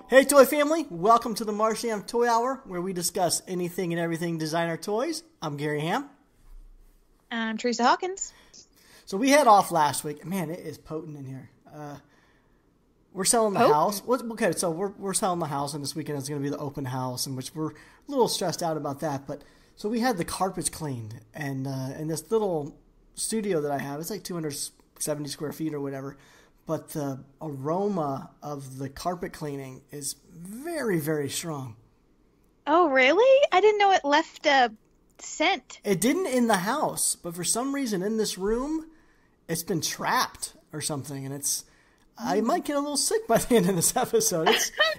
Hey Toy Family, welcome to the Marsham Toy Hour, where we discuss anything and everything designer toys. I'm Gary Ham. I'm Teresa Hawkins. So we had off last week. Man, it is potent in here. We're selling the house. Okay, so we're selling the house, and this weekend is going to be the open house, in which we're a little stressed out about that. But so we had the carpets cleaned, and in this little studio that I have, it's like 270 square feet or whatever. But the aroma of the carpet cleaning is very, very strong. Oh, really? I didn't know it left a scent. It didn't in the house, but for some reason in this room, it's been trapped or something, and I might get a little sick by the end of this episode.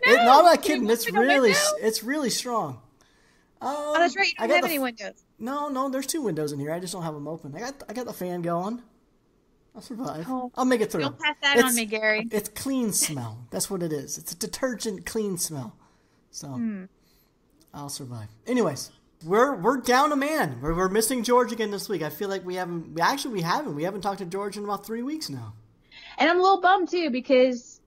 No, I'm not kidding. It's really strong. Oh, that's right. You don't have any windows. No, there's two windows in here. I just don't have them open. I got the fan going. I'll survive. Oh, I'll make it through. Don't pass that on me, Gary. It's clean smell. That's what it is. It's a detergent clean smell. So I'll survive. Anyways, we're down a man. We're missing George again this week. I feel like we haven't talked to George in about 3 weeks now. And I'm a little bummed too because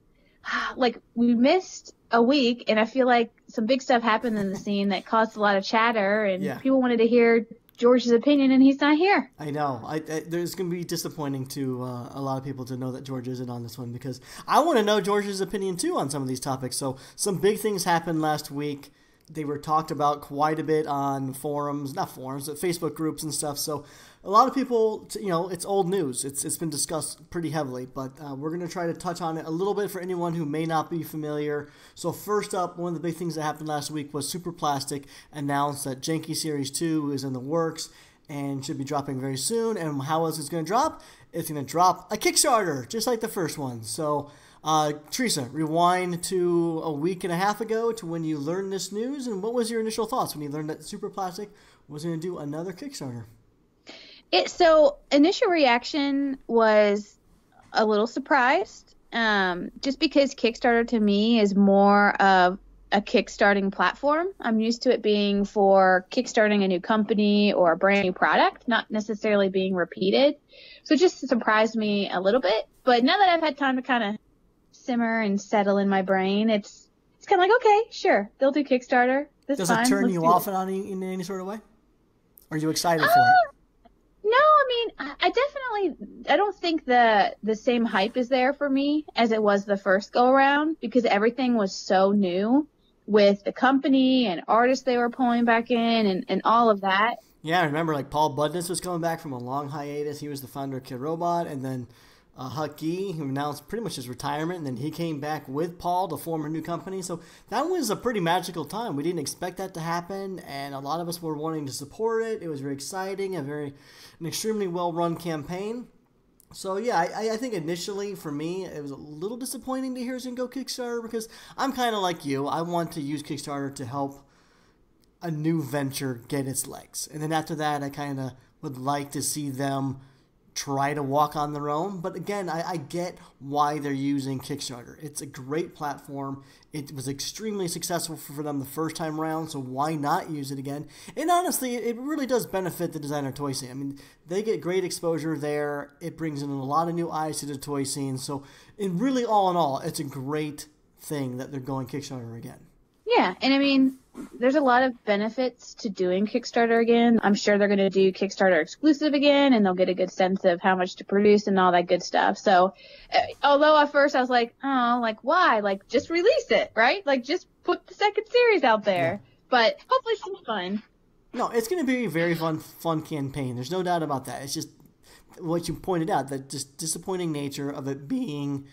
we missed a week, and I feel like some big stuff happened in the scene that caused a lot of chatter, and people wanted to hear George's opinion, and he's not here. I know. There's going to be disappointing to a lot of people to know that George isn't on this one, because I want to know George's opinion too on some of these topics. So some big things happened last week. They were talked about quite a bit on Facebook groups and stuff. So a lot of people, it's old news. It's been discussed pretty heavily, but we're going to try to touch on it a little bit for anyone who may not be familiar. So first up, one of the big things that happened last week was Superplastic announced that Janky Series 2 is in the works and should be dropping very soon. And how else it's going to drop? It's going to drop a Kickstarter, just like the first one. So Teresa, rewind to a week and a half ago to when you learned this news, and what was your initial thoughts when you learned that Superplastic was going to do another Kickstarter? So initial reaction was a little surprised, just because Kickstarter to me is more of a kickstarting platform. I'm used to it being for kickstarting a new company or a brand new product, not necessarily being repeated. So it just surprised me a little bit. But now that I've had time to kind of simmer and settle in my brain, it's kind of like, okay, sure, they'll do Kickstarter. Does it turn you off in any sort of way? Are you excited for it? No, I mean, I don't think the same hype is there for me as it was the first go around, because everything was so new with the company and artists they were pulling back in and all of that. Yeah, I remember Paul Budness was coming back from a long hiatus. He was the founder of Kidrobot, and then Hucky, who announced pretty much his retirement, and then he came back with Paul to form a new company. So that was a pretty magical time. We didn't expect that to happen, and a lot of us were wanting to support it. It was very exciting, an extremely well-run campaign. So yeah, I think initially for me it was a little disappointing to hear it's going to go Kickstarter, because I'm kind of like you. I want to use Kickstarter to help a new venture get its legs, and then after that I kind of would like to see them try to walk on their own. But again, I get why they're using Kickstarter. It's a great platform. It was extremely successful for them the first time around, so why not use it again? And honestly, it really does benefit the designer toy scene. I mean, they get great exposure there. It brings in a lot of new eyes to the toy scene. So really, all in all, it's a great thing that they're going Kickstarter again. Yeah, and I mean, there's a lot of benefits to doing Kickstarter again. I'm sure they're going to do Kickstarter exclusive again, and they'll get a good sense of how much to produce and all that good stuff. So, although at first I was like, oh, why? Just release it, right? Just put the second series out there. Yeah. But hopefully some fun. No, it's going to be a very fun campaign. There's no doubt about that. It's just what you pointed out, the just disappointing nature of it being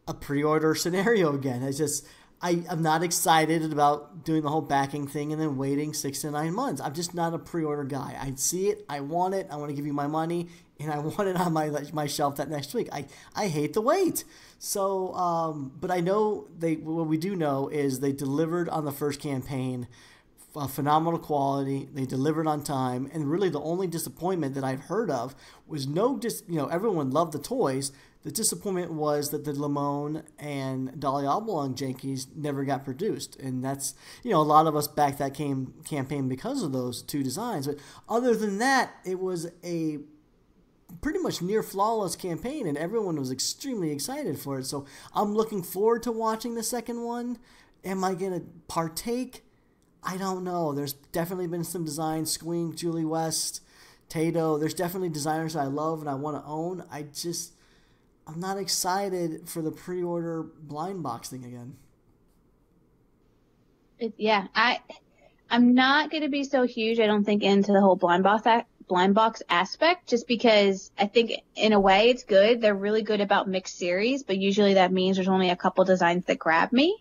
a pre-order scenario again. It's just, I'm not excited about doing the whole backing thing and then waiting 6 to 9 months. I'm just not a pre-order guy. I see it, I want it, I want to give you my money, and I want it on my shelf that next week. I hate the wait. So, but I know what we do know is they delivered on the first campaign, phenomenal quality. They delivered on time, and really the only disappointment that I've heard of was everyone loved the toys. The disappointment was that the Limon and Dolly Oblong Jankies never got produced, and that's, a lot of us backed that campaign because of those two designs. But other than that, it was a pretty much near flawless campaign, and everyone was extremely excited for it. So I'm looking forward to watching the second one. Am I going to partake? I don't know. There's definitely been some designs, Squeak, Julie West, Tato. There's definitely designers that I love and I want to own. I'm not excited for the pre-order blind box thing again. I'm not going to be so huge, I don't think, into the whole blind box aspect, just because I think in a way it's good. They're really good about mixed series, but usually that means there's only a couple designs that grab me.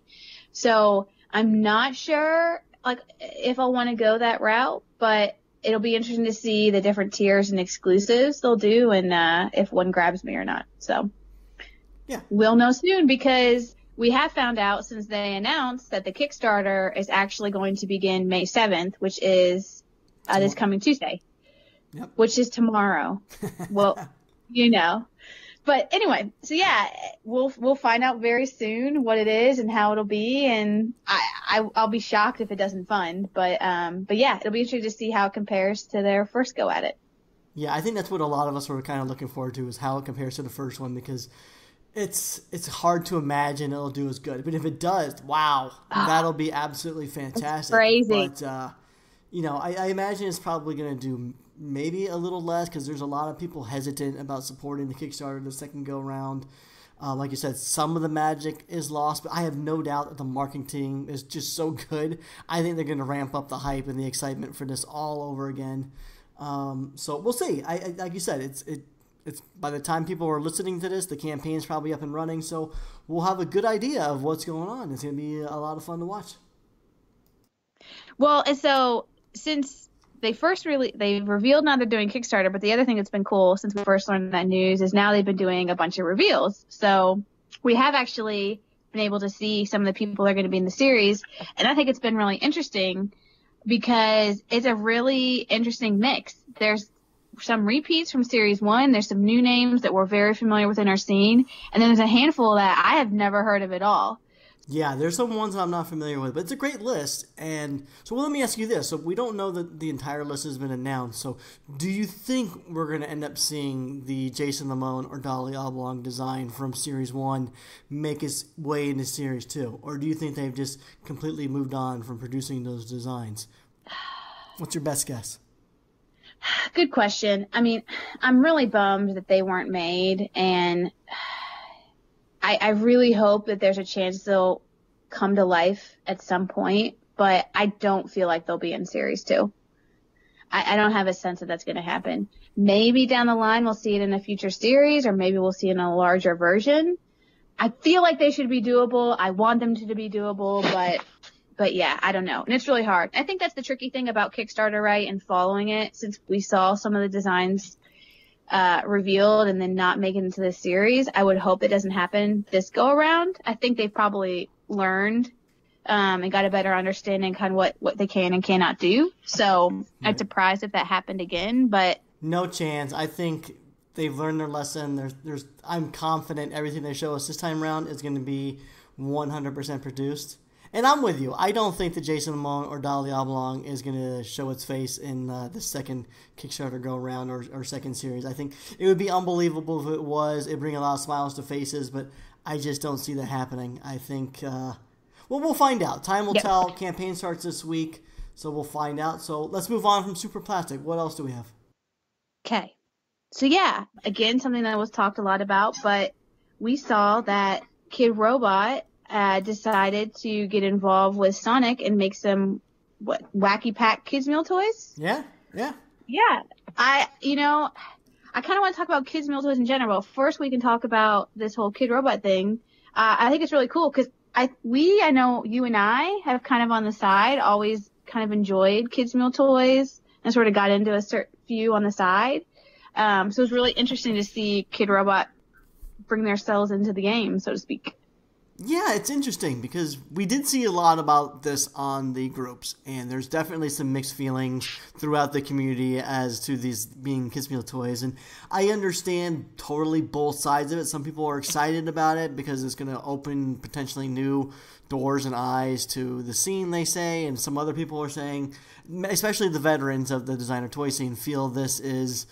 So I'm not sure like if I'll want to go that route, but it'll be interesting to see the different tiers and exclusives they'll do and if one grabs me or not. So yeah, we'll know soon, because we have found out since they announced that the Kickstarter is actually going to begin May 7th, which is this coming Tuesday, yep. Which is tomorrow. Well, But anyway, so yeah, we'll find out very soon what it is and how it'll be, and I'll be shocked if it doesn't fund. But yeah, it'll be interesting to see how it compares to their first go at it. Yeah, I think that's what a lot of us were kind of looking forward to, is how it compares to the first one, because it's hard to imagine it'll do as good. But if it does, wow, that'll be absolutely fantastic. It's crazy. But I imagine it's probably going to do maybe a little less, because there's a lot of people hesitant about supporting the Kickstarter the second go round. Like you said, some of the magic is lost, but I have no doubt that the marketing team is just so good. I think they're going to ramp up the hype and the excitement for this all over again. So we'll see. Like you said, it's by the time people are listening to this, the campaign's probably up and running, so we'll have a good idea of what's going on. It's going to be a lot of fun to watch. Well, and so since they revealed now they're doing Kickstarter, but the other thing that's been cool since we first learned that news is now they've been doing a bunch of reveals. So we have actually been able to see some of the people that are going to be in the series, and I think it's been really interesting because it's a really interesting mix. There's some repeats from Series 1. There's some new names that we're very familiar with in our scene, and then there's a handful that I have never heard of at all. Yeah, there's some ones that I'm not familiar with, but it's a great list. And so let me ask you this. So we don't know that the entire list has been announced. So do you think we're going to end up seeing the Jason Lamone or Dolly Oblong design from Series 1 make its way into Series 2? Or do you think they've just completely moved on from producing those designs? What's your best guess? Good question. I mean, I'm really bummed that they weren't made, and I really hope that there's a chance they'll come to life at some point, but I don't feel like they'll be in Series 2. I don't have a sense that that's going to happen. Maybe down the line we'll see it in a future series, or maybe we'll see it in a larger version. I feel like they should be doable. I want them to be doable, but yeah, I don't know. And it's really hard. I think that's the tricky thing about Kickstarter, right, and following it, since we saw some of the designs revealed and then not make it into the series. I would hope it doesn't happen this go around. I think they've probably learned and got a better understanding kind of what they can and cannot do. So I'm surprised if that happened again, but no chance. I think they've learned their lesson. I'm confident everything they show us this time around is going to be 100% produced. And I'm with you. I don't think that Jason Lamone or Dolly Oblong is going to show its face in the second Kickstarter go-around or second series. I think it would be unbelievable if it was. It'd bring a lot of smiles to faces, but I just don't see that happening. I think, we'll find out. Time will tell. Campaign starts this week, so we'll find out. So let's move on from Superplastic. What else do we have? Okay. So yeah, again, something that was talked a lot about, but we saw that Kidrobot decided to get involved with Sonic and make some Wacky Pack kids meal toys. Yeah. I kind of want to talk about kids meal toys in general. First, we can talk about this whole Kidrobot thing. I think it's really cool because I know you and I have kind of on the side always kind of enjoyed kids meal toys and sort of got into a certain few on the side. So it's really interesting to see Kidrobot bring their cells into the game, so to speak. Yeah, it's interesting because we did see a lot about this on the groups, and there's definitely some mixed feelings throughout the community as to these being kids' meal toys. And I understand totally both sides of it. Some people are excited about it because it's going to open potentially new doors and eyes to the scene, they say, and some other people are saying, especially the veterans of the designer toy scene, feel this is,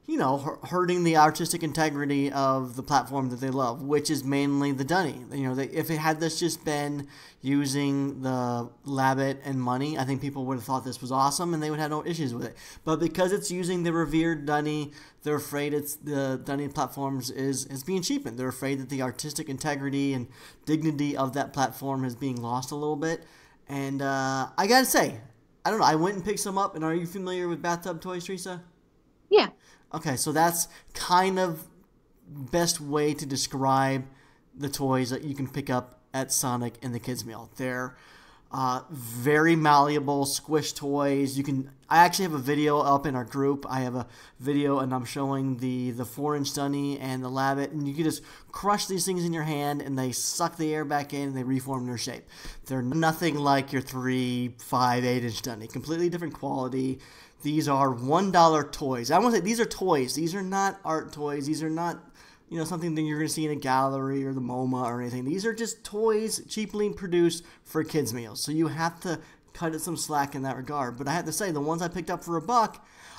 hurting the artistic integrity of the platform that they love, which is mainly the Dunny. If it had this just been using the Labbit and money, I think people would have thought this was awesome and they would have no issues with it. But because it's using the revered Dunny, they're afraid the Dunny platforms is being cheapened. They're afraid that the artistic integrity and dignity of that platform is being lost a little bit. And I gotta say, I don't know, I went and picked some up. And are you familiar with bathtub toys, Teresa? Yeah. Okay, so that's kind of best way to describe the toys that you can pick up at Sonic and the Kids Meal. They're very malleable, squish toys. I actually have a video up in our group. I have a video and I'm showing the 4-inch Dunny and the Labbit, and you can just crush these things in your hand and they suck the air back in and they reform their shape. They're nothing like your 3, 5, 8-inch Dunny. Completely different quality. These are $1 toys. I want to say these are toys. These are not art toys. These are not, something that you're going to see in a gallery or the MoMA or anything. These are just toys cheaply produced for kids' meals. So you have to cut it some slack in that regard. But I have to say, the ones I picked up for $1,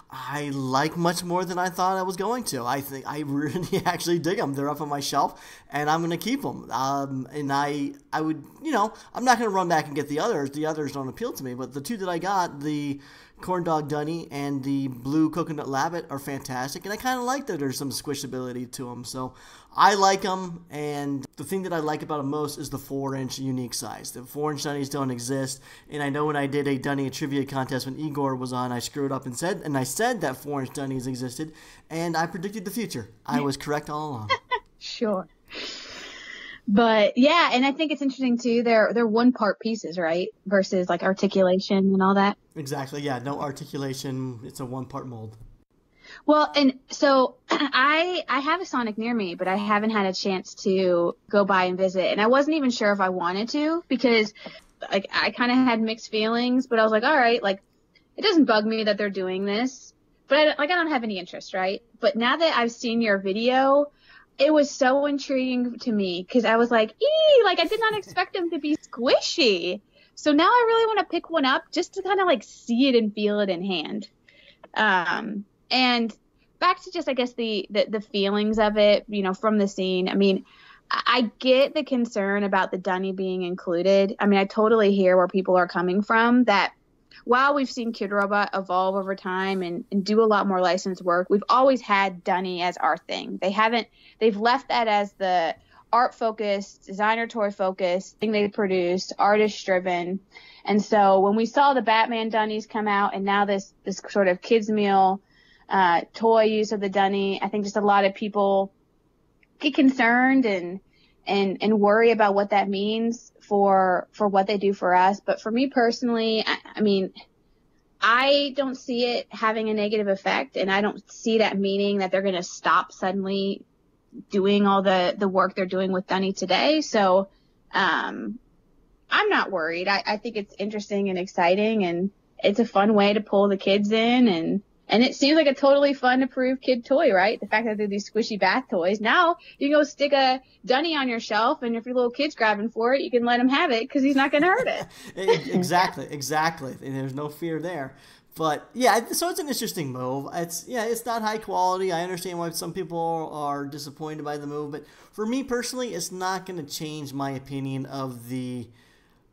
I like much more than I thought I was going to. I think I really actually dig them. They're up on my shelf, and I'm going to keep them. And I would, I'm not going to run back and get the others. The others don't appeal to me. But the two that I got, the Corn Dog Dunny and the Blue Coconut Labbit, are fantastic. And I kind of like that there's some squishability to them. So I like them. And the thing that I like about them most is the 4-inch unique size. The 4-inch Dunnies don't exist. And I know when I did a Dunny trivia contest when Igor was on, I screwed up and said that 4-inch Dunnies existed. And I predicted the future. I was correct all along. Sure. But yeah, and I think it's interesting too. They're one-part pieces, right? Versus like articulation and all that. Exactly. Yeah. No articulation. It's a one-part mold. Well, and so I have a Sonic near me, but I haven't had a chance to go by and visit. And I wasn't even sure if I wanted to, because like I kind of had mixed feelings. But I was like, all right, like it doesn't bug me that they're doing this, but I don't have any interest, right? But now that I've seen your video, it was so intriguing to me because I was like, like I did not expect them to be squishy. So now I really want to pick one up just to kind of like see it and feel it in hand. And back to just, I guess, the feelings of it, from the scene. I mean, I get the concern about the Dunny being included. I mean, I totally hear where people are coming from, that while we've seen Kidrobot evolve over time and do a lot more licensed work, we've always had Dunny as our thing. They've left that as the art-focused, designer toy-focused thing they produce, artist-driven. And so when we saw the Batman Dunnies come out and now this sort of kids meal toy use of the Dunny, I think just a lot of people get concerned and worry about what that means for what they do for us. But for me personally, I mean, I don't see it having a negative effect, and I don't see that meaning that they're going to stop suddenly doing all the work they're doing with Dunny today. So I'm not worried. I think it's interesting and exciting, and it's a fun way to pull the kids in, and it seems like a totally fun, approved kid toy, right? The fact that they're these squishy bath toys. Now you can go stick a Dunny on your shelf, and if your little kid's grabbing for it, you can let him have it because he's not going to hurt it. Exactly. And there's no fear there. But yeah, so it's an interesting move. It's not high quality. I understand why some people are disappointed by the move, but for me personally, it's not going to change my opinion of the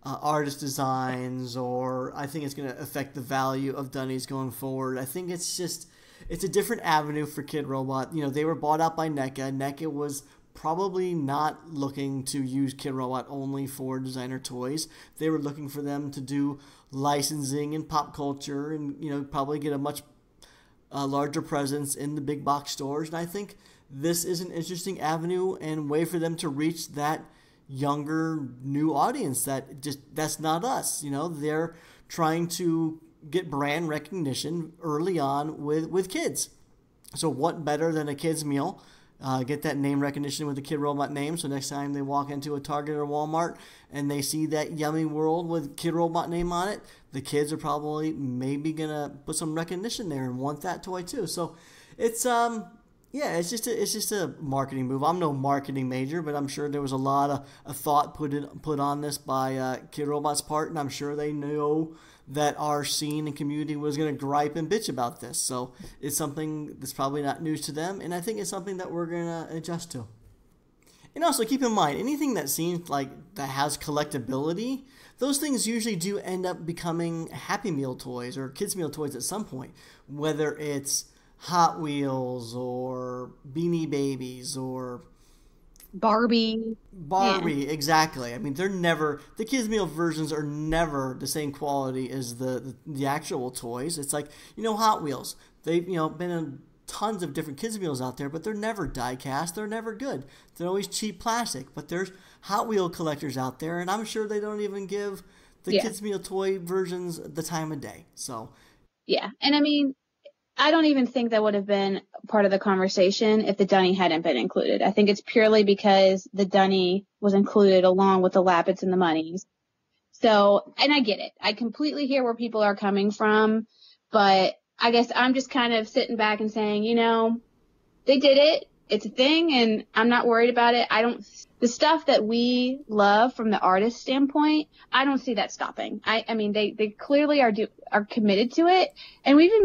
artist designs, or I think it's going to affect the value of Dunnies going forward. I think it's a different avenue for Kidrobot. They were bought out by NECA. NECA was probably not looking to use Kidrobot only for designer toys. They were looking for them to do licensing and pop culture and, probably get a much larger presence in the big box stores. And I think this is an interesting avenue and way for them to reach that younger, new audience that's not us. They're trying to get brand recognition early on with kids. So what better than a kids meal? Get that name recognition with the Kidrobot name, so next time they walk into a Target or Walmart and they see that Yummy World with Kidrobot name on it, the kids are probably maybe gonna put some recognition there and want that toy too. So it's Yeah, it's just a marketing move. I'm no marketing major, but I'm sure there was a lot of thought put on this by Kidrobot's part, and I'm sure they know that our scene and community was going to gripe and bitch about this. So it's something that's probably not news to them, and I think it's something that we're going to adjust to. And also keep in mind, anything that seems like that has collectability, those things usually do end up becoming Happy Meal toys or Kids Meal toys at some point, whether it's Hot Wheels or Beanie Babies or Barbie. Yeah. Exactly. I mean, the Kids Meal versions are never the same quality as the actual toys. It's like, Hot Wheels. They've, been in tons of different Kids Meals out there, but they're never die cast. They're never good. They're always cheap plastic. But there's Hot Wheel collectors out there, and I'm sure they don't even give the Kids Meal toy versions the time of day. So, yeah. And I mean, I don't even think that would have been part of the conversation if the Dunny hadn't been included. I think it's purely because the Dunny was included along with the Lappets and the Moneys. So, and I get it. I completely hear where people are coming from, but I guess I'm just kind of sitting back and saying, they did it. It's a thing, and I'm not worried about it. The stuff that we love from the artist standpoint, I don't see that stopping. I mean, they clearly are committed to it, and we've even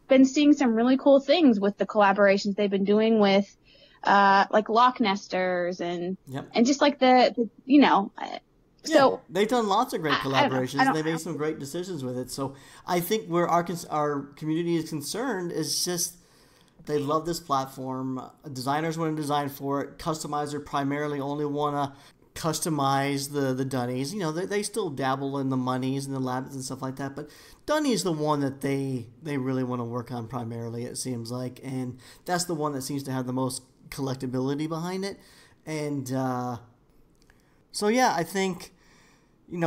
been seeing some really cool things with the collaborations they've been doing with, like Loch Nesters and just like So they've done lots of great collaborations. They made some great decisions with it. So I think where our community is concerned is just they love this platform. Designers want to design for it. Customizers primarily only want to customize the Dunnies. They still dabble in the Moneys and the Labbits and stuff like that, but Dunny is the one that they really want to work on primarily, it seems like, and that's the one that seems to have the most collectability behind it. And so yeah, I think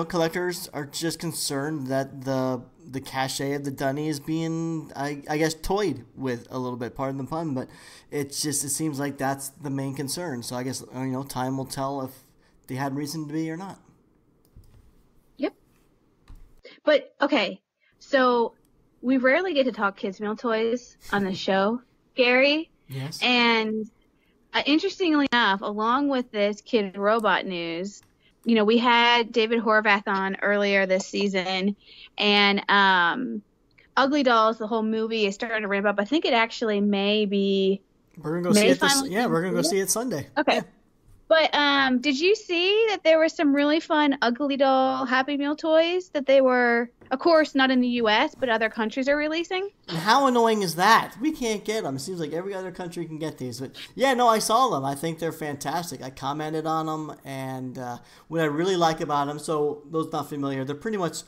collectors are just concerned that the cachet of the Dunny is being I guess toyed with a little bit, pardon the pun, but it seems like that's the main concern. So I guess time will tell if they had reason to be or not. Yep. But okay, so we rarely get to talk Kids Meal toys on the show, Gary. Yes. And interestingly enough, along with this Kidrobot news, we had David Horvath on earlier this season, and Ugly Dolls, the whole movie, is starting to ramp up. I think it actually may be. We're gonna go see it. We're gonna go see it Sunday. Okay. Yeah. But did you see that there were some really fun Ugly Doll Happy Meal toys that they were, of course, not in the U.S., but other countries are releasing? And how annoying is that? We can't get them. It seems like every other country can get these. But yeah, no, I saw them. I think they're fantastic. I commented on them, and what I really like about them, so those not familiar, they're pretty much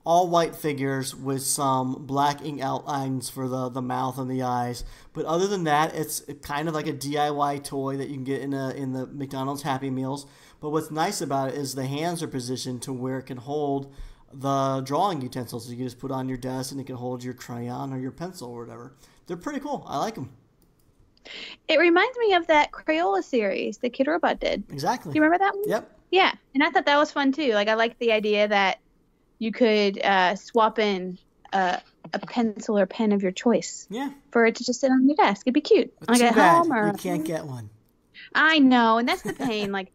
all white figures with some black ink outlines for the mouth and the eyes. But other than that, it's kind of like a DIY toy that you can get in the McDonald's Happy Meals. But what's nice about it is the hands are positioned to where it can hold the drawing utensils. So you can just put on your desk and it can hold your crayon or your pencil or whatever. They're pretty cool. I like them. It reminds me of that Crayola series that Kidrobot did. Exactly. Do you remember that one? Yep. Yeah, and I thought that was fun too. Like, I liked the idea that you could swap in a pencil or pen of your choice. Yeah. For it to just sit on your desk. It'd be cute. But like too at bad home or you can't get one. I know, and that's the pain. Like,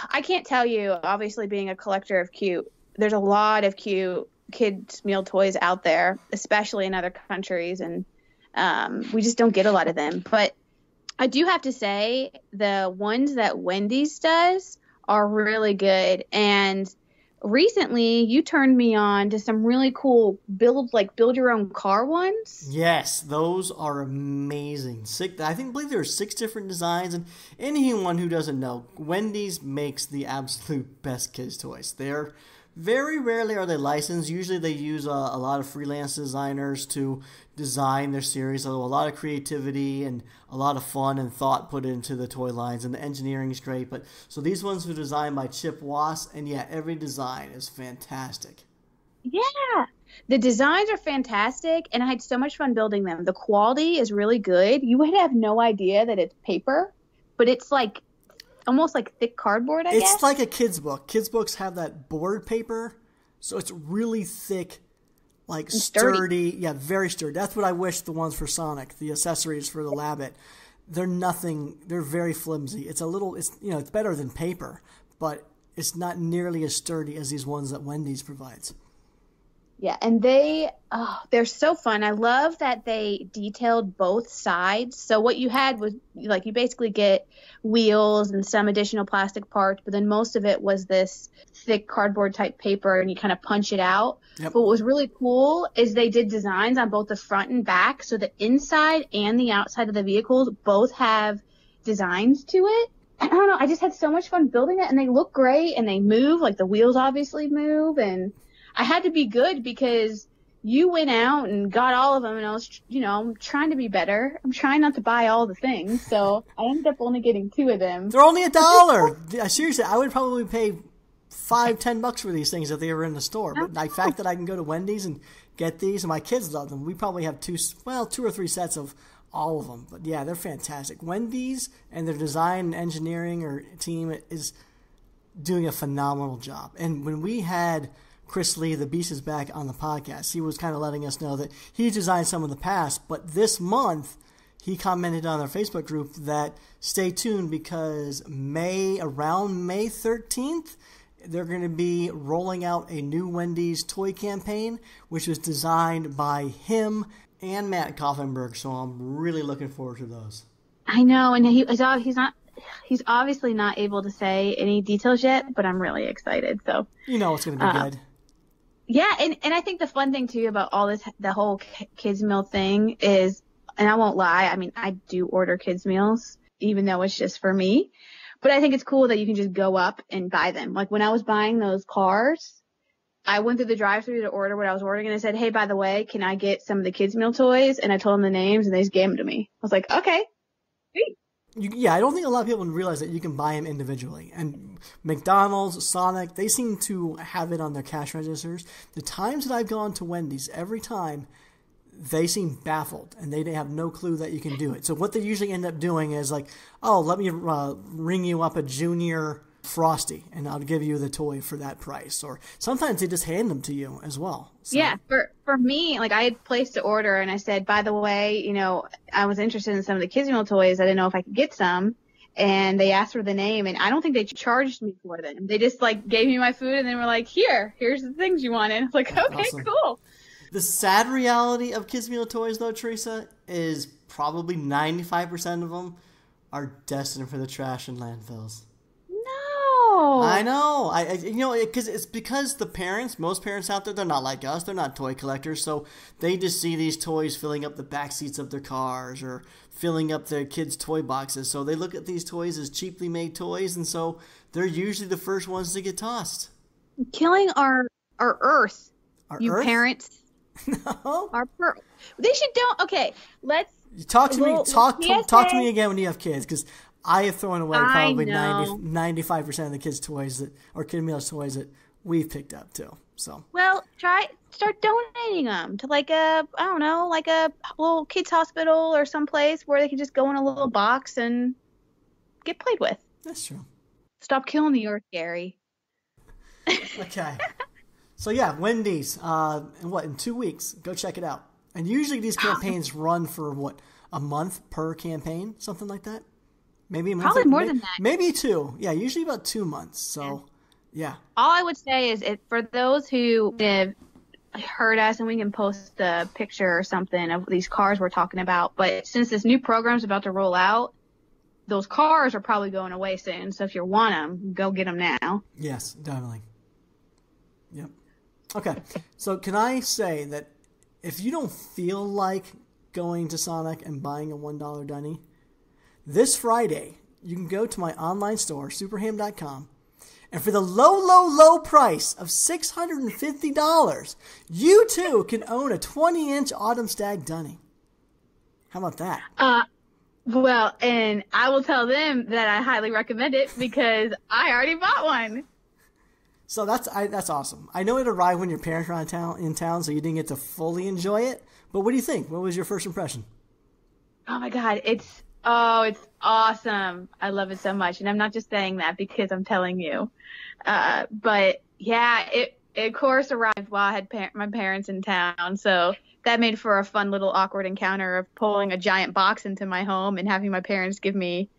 I can't tell you, obviously being a collector of cute, there's a lot of cute kids meal toys out there, especially in other countries, and we just don't get a lot of them. But I do have to say the ones that Wendy's does are really good, and recently you turned me on to some really cool build your own car ones. Yes, those are amazing. I believe there are 6 different designs, and anyone who doesn't know, Wendy's makes the absolute best kids toys. They're very rarely are they licensed. Usually they use a lot of freelance designers to design their series. So a lot of creativity and a lot of fun and thought put into the toy lines, and the engineering is great. But so these ones were designed by Chip Wass, and yeah, every design is fantastic. Yeah, the designs are fantastic, and I had so much fun building them. The quality is really good. You would have no idea that it's paper, but it's like almost like thick cardboard, I guess. It's like a kid's book. Kids' books have that board paper, so it's really thick like sturdy. sturdy. Yeah, very sturdy. That's what I wish the ones for Sonic, the accessories for the Labbit. They're nothing. They're very flimsy. It's it's better than paper, but it's not nearly as sturdy as these ones that Wendy's provides. Yeah, and they're so fun. I love that they detailed both sides. So what you had was, like, you basically get wheels and some additional plastic parts, but then most of it was this thick cardboard type paper, and you kind of punch it out. Yep. But what was really cool is they did designs on both the front and back, so the inside and the outside of the vehicles both have designs to it. I don't know, I just had so much fun building it, and they look great, and they move, like the wheels obviously move, and I had to be good because you went out and got all of them, and I was, I'm trying to be better. I'm trying not to buy all the things, so I ended up only getting 2 of them. They're only $1. Seriously, I would probably pay $5-10 for these things if they were in the store. But the fact that I can go to Wendy's and get these, and my kids love them. We probably have 2 or 3 sets of all of them. But yeah, they're fantastic. Wendy's and their design and engineering or team is doing a phenomenal job. And when we had Chris Lee, the Beast is Back, on the podcast, he was kind of letting us know that he designed some in the past, but this month he commented on our Facebook group that stay tuned because around May 13th, they're going to be rolling out a new Wendy's toy campaign, which was designed by him and Matt Koffenberg, so I'm really looking forward to those. I know, and he's obviously not able to say any details yet, but I'm really excited. So it's going to be good. Yeah, and I think the fun thing too about all this, the whole kids meal thing is, and I won't lie, I mean, I do order kids meals, even though it's just for me. But I think it's cool that you can just go up and buy them. Like when I was buying those cars, I went through the drive-thru to order what I was ordering, and I said, hey, by the way, can I get some of the kids meal toys? And I told them the names, and they just gave them to me. I was like, okay, sweet. Yeah, I don't think a lot of people realize that you can buy them individually. And McDonald's, Sonic, they seem to have it on their cash registers. The times that I've gone to Wendy's, every time, they seem baffled, and they have no clue that you can do it. So what they usually end up doing is like, oh, let me ring you up a junior Frosty, and I'll give you the toy for that price. Or sometimes they just hand them to you as well. So. Yeah, for me, like I had placed an order, and I said, by the way, I was interested in some of the kids meal toys. I didn't know if I could get some. And they asked for the name, and I don't think they charged me for them. They just like gave me my food, and then were like, here's the things you wanted. I was like, okay, awesome. Cool. The sad reality of kids meal toys, though, Teresa, is probably 95% of them are destined for the trash and landfills. No. I know. Because most parents out there, they're not like us. They're not toy collectors, so they just see these toys filling up the back seats of their cars or filling up their kids' toy boxes. So they look at these toys as cheaply made toys, and so they're usually the first ones to get tossed. Killing our earth. Our you earth? Parents. No. They should don't. Okay, let's talk to me. Talk to me again when you have kids, because I have thrown away probably 95% of the kids' toys or kid meals toys that we've picked up too. So start donating them to like a little kids hospital or someplace where they can just go in a little box and get played with. That's true. Stop killing the earth, Gary. Okay. So yeah, Wendy's, in 2 weeks, go check it out. And usually these campaigns run for a month per campaign, something like that. Maybe a month. Probably more than that. Maybe 2. Yeah, usually about 2 months. So yeah. All I would say is for those who have heard us, and we can post a picture or something of these cars we're talking about. But since this new program is about to roll out, those cars are probably going away soon. So if you want them, go get them now. Yes, definitely. Yep. Okay, so can I say that if you don't feel like going to Sonic and buying a $1 dunny, this Friday you can go to my online store, superham.com, and for the low price of $650, you too can own a 20-inch Autumn Stag dunny. How about that? Well, and I will tell them that I highly recommend it because I already bought one. So that's awesome. I know it arrived when your parents were in town, so you didn't get to fully enjoy it. But what do you think? What was your first impression? Oh my God, it's awesome. I love it so much, and I'm not just saying that because I'm telling you. But yeah, it It, of course, arrived while I had my parents in town, so that made for a fun little awkward encounter of pulling a giant box into my home and having my parents give me,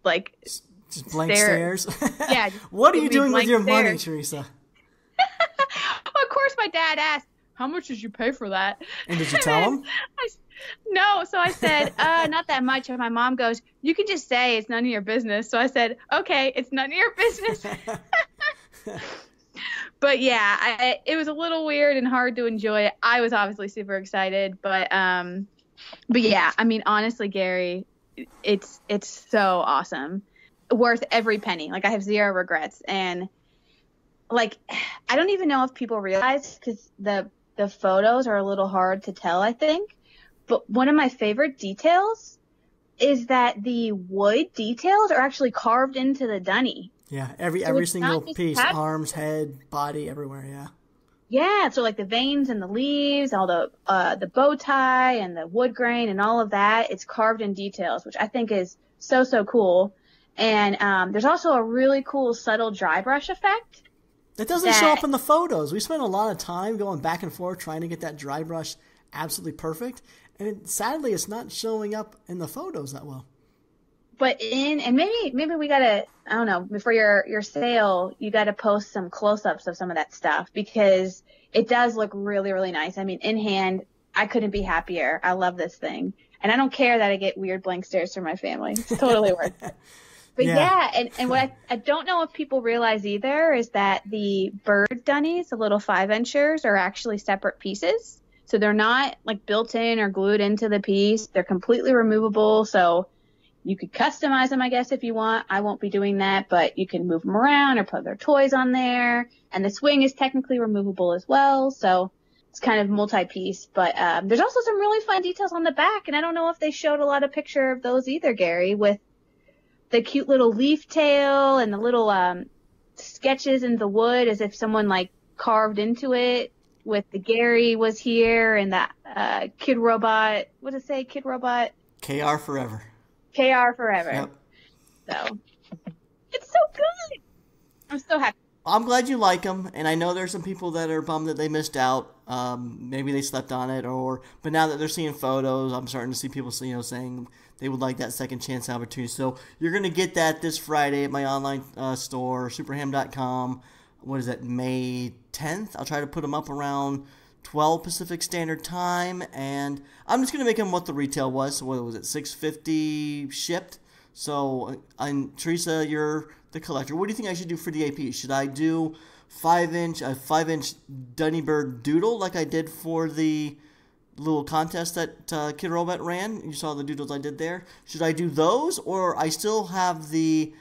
like, just blank stares. Yeah. What are you doing with your stares. money, Teresa? Well, of course, my dad asked, "How much did you pay for that?" And did you tell him? No, so I said, not that much. And my mom goes, "You can just say it's none of your business." So I said, "Okay, it's none of your business." But yeah, it was a little weird and hard to enjoy. I was obviously super excited, but yeah, I mean, honestly, Gary, it's so awesome, worth every penny. Like, I have zero regrets, and like, I don't even know if people realize, because the photos are a little hard to tell, I think. But one of my favorite details is that the wood details are actually carved into the dunny. Yeah, every single piece, arms, head, body, everywhere, yeah. Yeah, so like the veins and the leaves, all the bow tie and the wood grain and all of that, it's carved in details, which I think is so cool. And there's also a really cool subtle dry brush effect. It doesn't show up in the photos. We spent a lot of time going back and forth trying to get that dry brush absolutely perfect, and sadly, it's not showing up in the photos that well. But maybe we gotta, I don't know, before your sale, you gotta post some close-ups of some of that stuff, because it does look really, really nice. I mean, in hand, I couldn't be happier. I love this thing. And I don't care that I get weird blank stares from my family. It's totally worth it. But yeah, and what I don't know if people realize either is that the bird dunnies, the little 5-inchers, are actually separate pieces. So they're not like built in or glued into the piece. They're completely removable. So you could customize them, I guess, if you want. I won't be doing that, but you can move them around or put their toys on there. And the swing is technically removable as well. So it's kind of multi-piece. But there's also some really fun details on the back. And I don't know if they showed a lot of picture of those either, Gary, with the cute little leaf tail and the little sketches in the wood as if someone like carved into it, with the Gary was here and that Kidrobot. What does it say? Kidrobot? KR forever. KR forever. Yep. So it's so good. I'm so happy. I'm glad you like them, and I know there's some people that are bummed that they missed out. Maybe they slept on it, but now that they're seeing photos, I'm starting to see people, saying they would like that second chance opportunity. So you're going to get that this Friday at my online store, superham.com. What is that, May 10th? I'll try to put them up around 12 Pacific Standard Time, and I'm just going to make them what the retail was. So what was it, $6.50 shipped? So, Teresa, you're the collector. What do you think I should do for the AP? Should I do 5-inch Dunny Bird doodle like I did for the little contest that Kidrobot ran? You saw the doodles I did there. Should I do those, or I still have the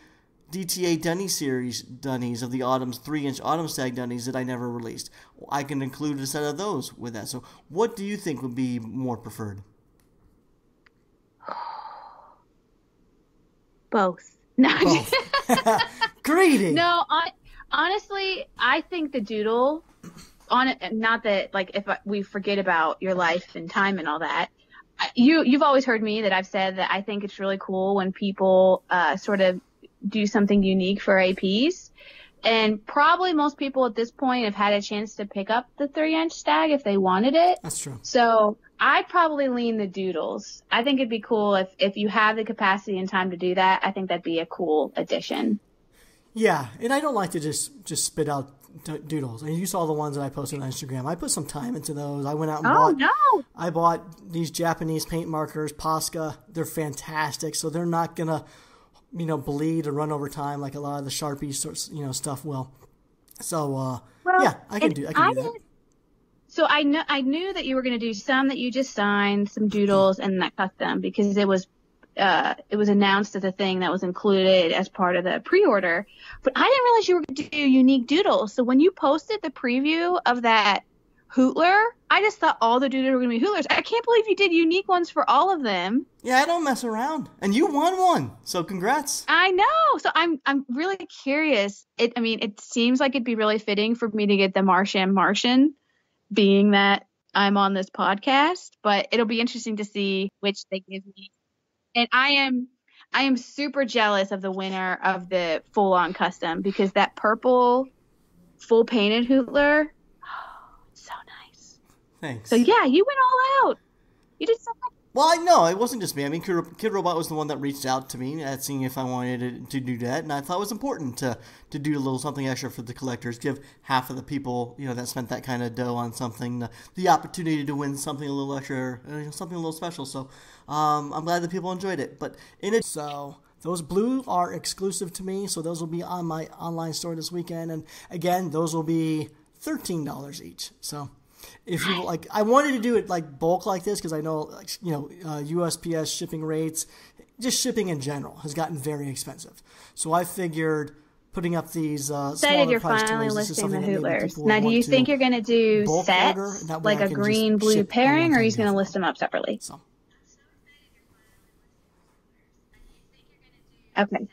DTA Dunny series Dunnies of the 3-inch Autumn Stag Dunnies that I never released? I can include a set of those with that. So what do you think would be more preferred? Both. No. Both. Greedy. No, honestly, I think the doodle, not that, like, if we forget about your life and time and all that, you've always heard me that I've said that I think it's really cool when people sort of do something unique for APs. And probably most people at this point have had a chance to pick up the 3-inch stag if they wanted it. That's true. So I'd probably lean the doodles. I think it'd be cool if you have the capacity and time to do that. I think that'd be a cool addition. Yeah, and I don't like to just spit out doodles. And you saw the ones that I posted on Instagram. I put some time into those. I went out and I bought these Japanese paint markers, Posca. They're fantastic. So they're not going to bleed or run over time like a lot of the Sharpie stuff will. So, yeah, I can do that. So I knew that you were going to do some that you just signed, some doodles, and that custom, because it was announced as a thing that was included as part of the pre-order. But I didn't realize you were going to do unique doodles. So when you posted the preview of that Hootler, I just thought all the doodles were going to be Hootlers. I can't believe you did unique ones for all of them. Yeah, I don't mess around. And you won one, so congrats. I know. So I'm really curious. It seems like it'd be really fitting for me to get the Martian, being that I'm on this podcast. But it'll be interesting to see which they give me. And I am super jealous of the winner of the full-on custom, because that purple full painted Hootler. Oh, it's so nice. Thanks. So yeah, you went all out. You did something. Well, I know it wasn't just me. I mean, Kidrobot was the one that reached out to me, seeing if I wanted to do that, and I thought it was important to do a little something extra for the collectors, give half of the people that spent that kind of dough on something the opportunity to win something a little extra, something a little special. So I'm glad that people enjoyed it. But so those blue are exclusive to me, so those will be on my online store this weekend, and again, those will be $13 each. So. If you like, I wanted to do it like bulk like this because I know, USPS shipping rates, just shipping in general has gotten very expensive. So I figured putting up these smaller You're price finally toys. listing the Hootlers. Now, do you think you're going to do sets, like a green-blue pairing, or are you going to list them up separately? So. Okay.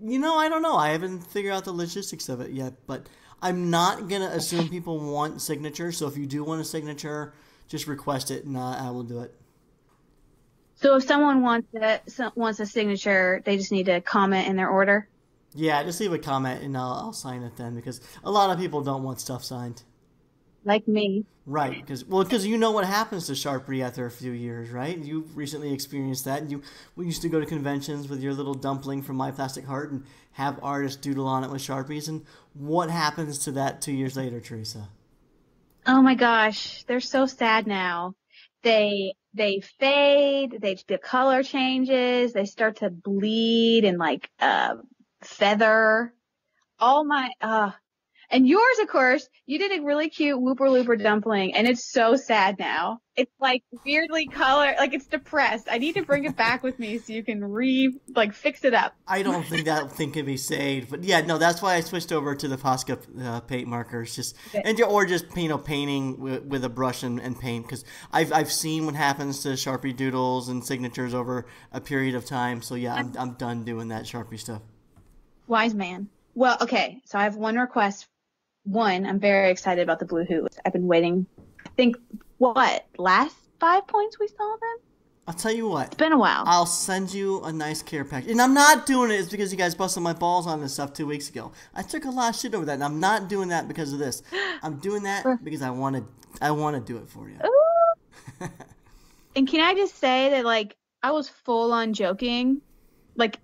I don't know. I haven't figured out the logistics of it yet, but I'm not going to assume people want signatures. So if you do want a signature, just request it and I will do it. So if someone wants a signature, they just need to comment in their order? Yeah, just leave a comment and I'll sign it then because a lot of people don't want stuff signed. Like me. Right, because you know what happens to Sharpie after a few years, right? You recently experienced that. We used to go to conventions with your little dumpling from My Plastic Heart and have artists doodle on it with Sharpies. And what happens to that 2 years later, Teresa? Oh my gosh, they're so sad now. They fade. The color changes. They start to bleed and feather. And yours, of course, you did a really cute Whooper Looper dumpling, and it's so sad now. It's weirdly colored, it's depressed. I need to bring it back with me so you can fix it up. I don't think that thing can be saved, but yeah, no, that's why I switched over to the Posca paint markers, or just painting with a brush and paint, because I've seen what happens to Sharpie doodles and signatures over a period of time. So yeah, I'm done doing that Sharpie stuff. Wise man. Well, okay, so I have one request. One, I'm very excited about the blue Hoot. I've been waiting. I think, last 5 points we saw them? I'll tell you what. It's been a while. I'll send you a nice care package. And I'm not doing it because you guys busted my balls on this stuff 2 weeks ago. I took a lot of shit over that, and I'm not doing that because of this. I'm doing that because I want to do it for you. Ooh. And can I just say that, I was full on joking.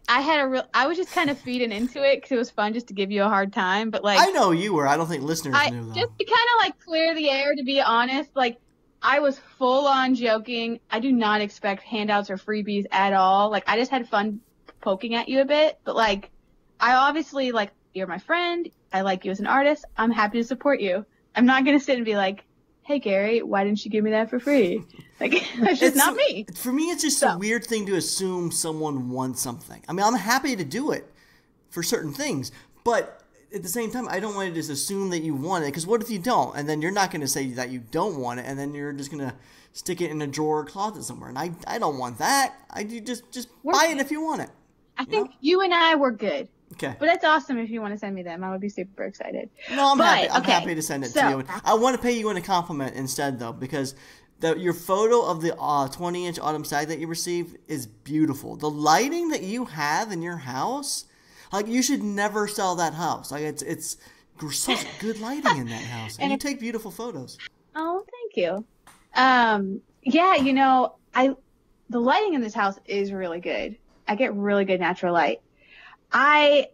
I was just kind of feeding into it because it was fun just to give you a hard time. But I know you were. I don't think listeners knew though. Just to kind of clear the air, to be honest, I was full on joking. I do not expect handouts or freebies at all. I just had fun poking at you a bit. But I obviously you're my friend. I like you as an artist. I'm happy to support you. I'm not gonna sit and be like, hey Gary, why didn't you give me that for free? That's just not me. For me, it's just a weird thing to assume someone wants something. I mean, I'm happy to do it for certain things, but at the same time, I don't want to just assume that you want it, because what if you don't? And then you're not going to say that you don't want it, and then you're just going to stick it in a drawer or closet somewhere. And I don't want that. Just buy it if you want it. I think you and I were good. Okay. But that's awesome if you want to send me them. I would be super excited. No, I'm happy. I'm happy to send it to you. I want to pay you in a compliment instead, though, because your photo of the 20-inch autumn sag that you received is beautiful. The lighting that you have in your house, you should never sell that house. It's such good lighting in that house, and you take beautiful photos. Oh, thank you. Yeah, the lighting in this house is really good. I get really good natural light. I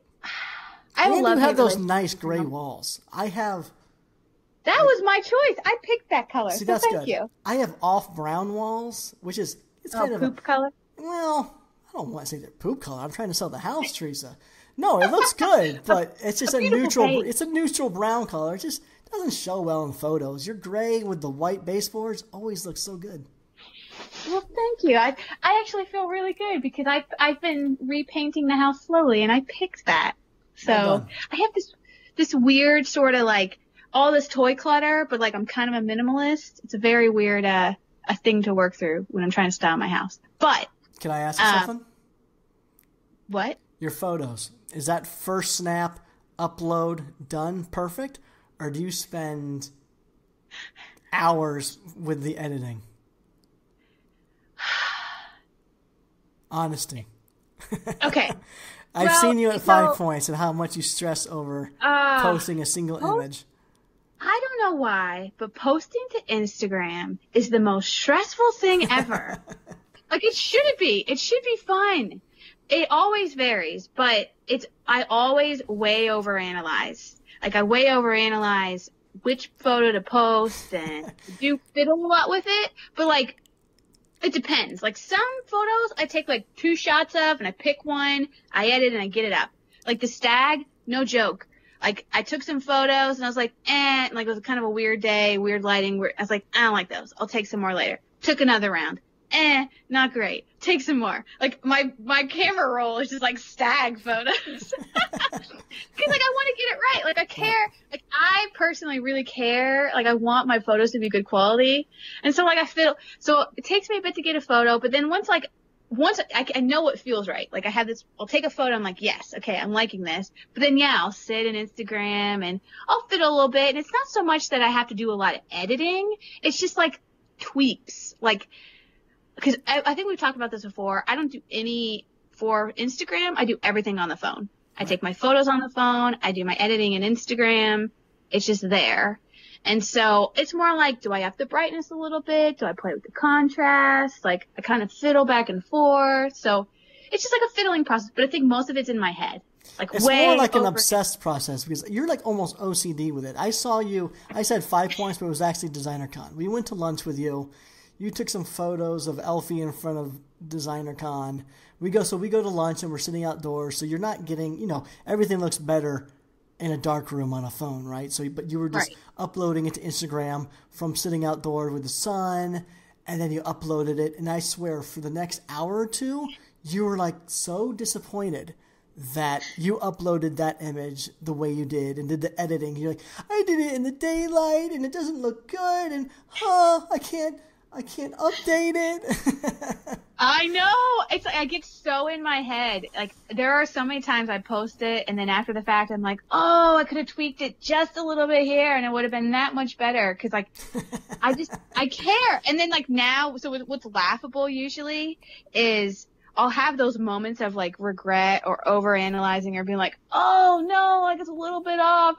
love. You have those nice gray walls. That was my choice. I picked that color. See, so that's thank good. you. I have off brown walls, which is kind of poop color. Well, I don't want to say they're poop color. I'm trying to sell the house, Teresa. No, it looks good, but it's just a neutral. Paint. It's a neutral brown color. It just doesn't show well in photos. Your gray with the white baseboards always looks so good. Well, thank you. I actually feel really good because I've been repainting the house slowly, and I picked that. So I have this weird sort of all this toy clutter, but I'm kind of a minimalist. It's a very weird a thing to work through when I'm trying to style my house. But can I ask you something? What? Your photos. Is that first snap, upload, done perfect? Or do you spend hours with the editing? Honesty. Okay. I've Well, seen you at 5 points and how much you stress over posting a single image. I don't know why, but posting to Instagram is the most stressful thing ever. Like, it shouldn't be. It should be fun. It always varies, but I always way overanalyze. Like, I way overanalyze which photo to post and do fiddle a lot with it. But, like, it depends. Like, some photos I take, like, 2 shots of and I pick one, I edit and I get it up. Like, the stag, no joke. Like, I took some photos and I was like, and like, it was kind of a weird day, weird lighting. I was like, I don't like those. I'll take some more later. Took another round. Not great. Take some more. Like, my camera roll is just like stag photos. Cause like, I want to get it right. Like, I care. Like, I personally really care. Like, I want my photos to be good quality. And so like, so it takes me a bit to get a photo, but then once I know what feels right. Like, I'll take a photo. I'm like, yes, okay, I'm liking this. But then, yeah, I'll sit in Instagram and I'll fiddle a little bit. And it's not so much that I have to do a lot of editing. It's just like tweaks. Like, because I think we've talked about this before. I don't do any for Instagram. I do everything on the phone. I take my photos on the phone. I do my editing in Instagram. It's just there. And so it's more like, do I up the brightness a little bit? Do I play with the contrast? Like, I kind of fiddle back and forth. So it's just like a fiddling process, but I think most of it's in my head. Like, it's more like an obsessed process because you're like almost OCD with it. I saw you, I said 5 points, but it was actually Designer Con. We went to lunch with you. You took some photos of Elfie in front of Designer Con. We go to lunch and we're sitting outdoors, so you're not getting, everything looks better in a dark room on a phone, right? So, but you were just uploading it to Instagram from sitting outdoors with the sun, and then you uploaded it. And I swear, for the next hour or two, you were like so disappointed that you uploaded that image the way you did and did the editing. You're like, I did it in the daylight and it doesn't look good, and I can't update it. I know. It's like, I get so in my head. Like, there are so many times I post it and then after the fact I'm like, oh, I could have tweaked it just a little bit here and it would have been that much better. Cause like, I care. And then like now, so what's laughable usually is I'll have those moments of like regret or overanalyzing or being like, oh no, like it's a little bit off.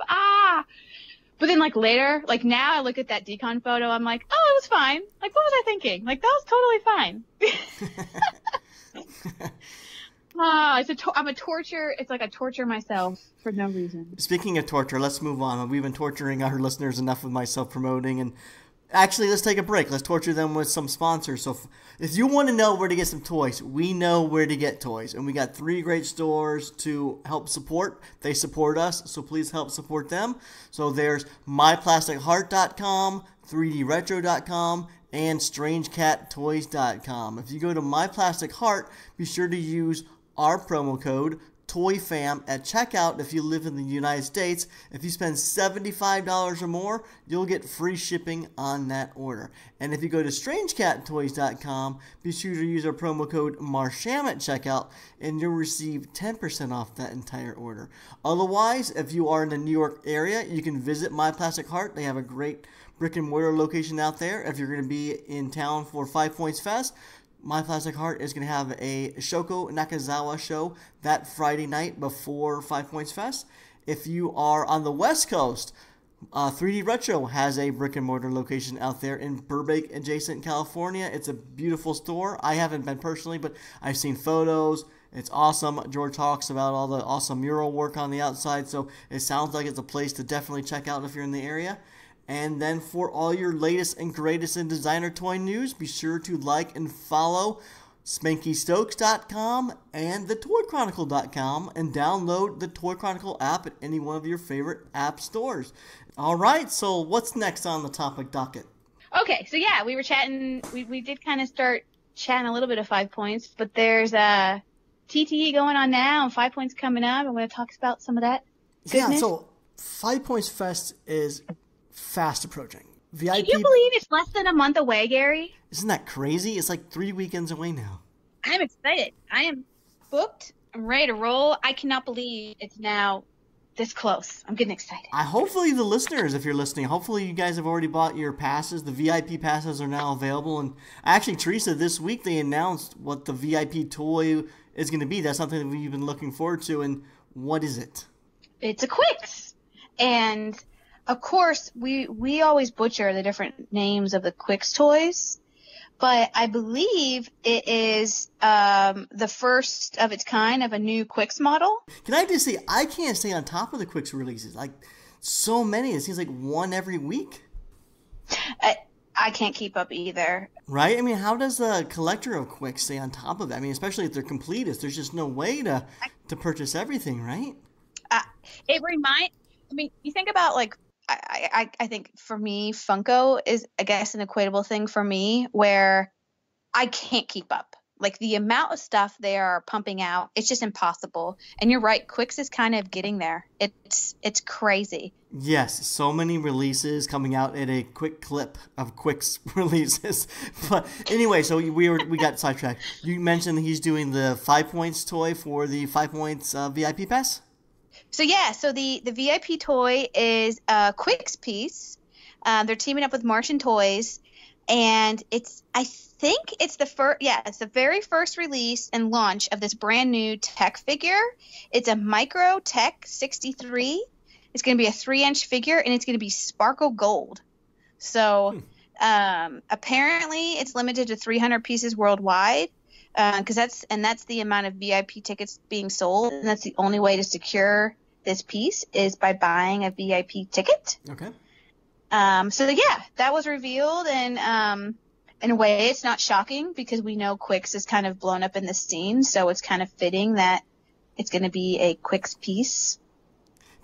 But then, like, later, like, now I look at that decon photo, I'm like, oh, it was fine. Like, what was I thinking? Like, that was totally fine. I'm a torture. It's like I torture myself for no reason. Speaking of torture, let's move on. We've been torturing our listeners enough with my self-promoting, and actually, let's take a break. Let's torture them with some sponsors. So if you want to know where to get some toys, we know where to get toys. And we got 3 great stores to help support. They support us, so please help support them. So there's myplasticheart.com, 3dretro.com, and strangecattoys.com. If you go to myplasticheart, be sure to use our promo code TOYFAM at checkout if you live in the United States. If you spend $75 or more, you'll get free shipping on that order. And if you go to strangecattoys.com, be sure to use our promo code Marsham at checkout and you'll receive 10% off that entire order. Otherwise, if you are in the New York area, you can visit My Plastic Heart. They have a great brick and mortar location out there. If you're going to be in town for 5 Points Fest, My Plastic Heart is going to have a Shoko Nakazawa show that Friday night before 5 Points Fest. If you are on the West Coast, 3D Retro has a brick and mortar location out there in Burbank, adjacent California. It's a beautiful store. I haven't been personally, but I've seen photos. It's awesome. George talks about all the awesome mural work on the outside, so it sounds like it's a place to definitely check out if you're in the area. And then for all your latest and greatest in designer toy news, be sure to like and follow SpankyStokes.com and TheToyChronicle.com and download the Toy Chronicle app at any one of your favorite app stores. All right, so what's next on the topic docket? Okay, so yeah, we were chatting. We did kind of start chatting a little bit of 5 Points, but there's a TTE going on now and 5 Points coming up. I'm going to talk about some of that goodness. Yeah, so 5 Points Fest is fast approaching. VIP, can you believe it's less than a month away, Gary? Isn't that crazy? It's like 3 weekends away now. I'm excited. I am booked. I'm ready to roll. I cannot believe it's now this close. I'm getting excited. Hopefully the listeners, if you're listening, hopefully you guys have already bought your passes. The VIP passes are now available. And actually, Teresa, this week they announced what the VIP toy is going to be. That's something that we've been looking forward to. And what is it? It's a Quicks. And, of course, we always butcher the different names of the Quicks toys. But I believe it is the first of its kind of a new Quicks model. Can I just say, I can't stay on top of the Quicks releases. Like, so many. It seems like one every week. I can't keep up either. Right? I mean, how does a collector of Quicks stay on top of it? I mean, especially if they're completists. There's just no way to purchase everything, right? You think about, like, I think for me, Funko is, I guess, an equatable thing for me where I can't keep up. Like, the amount of stuff they are pumping out, it's just impossible. And you're right, Quicks is kind of getting there. It's crazy. Yes, so many releases coming out at a quick clip of Quicks releases. But anyway, so we got sidetracked. You mentioned he's doing the 5 Points toy for the 5 Points VIP pass? So the VIP toy is a Quicks piece. They're teaming up with Marsham Toys, and I think it's it's the very first release and launch of this brand new tech figure. It's a Micro Tech 63. It's going to be a 3-inch figure, and it's going to be sparkle gold. So apparently it's limited to 300 pieces worldwide. Because that's the amount of VIP tickets being sold, and that's the only way to secure this piece is by buying a VIP ticket. Okay. That was revealed, and in a way, it's not shocking because we know Quicks is kind of blown up in the scene, so it's kind of fitting that it's going to be a Quicks piece.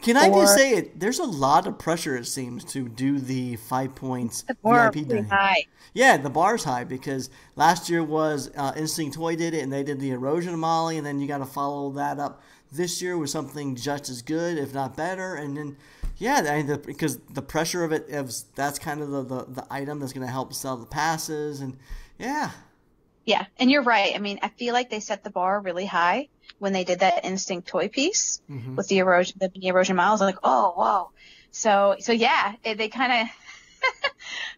Can I just say it? There's a lot of pressure, it seems, to do the 5 Points VIP dining. High. Yeah, the bar's high because last year was Instinct Toy did it, and they did the Erosion Molly, and then you got to follow that up this year with something just as good, if not better. And then, because the pressure of it, that's kind of the item that's going to help sell the passes, and yeah. Yeah, and you're right. I mean, I feel like they set the bar really high when they did that Instinct Toy piece with the erosion miles. Like, oh, whoa. So yeah, they kind of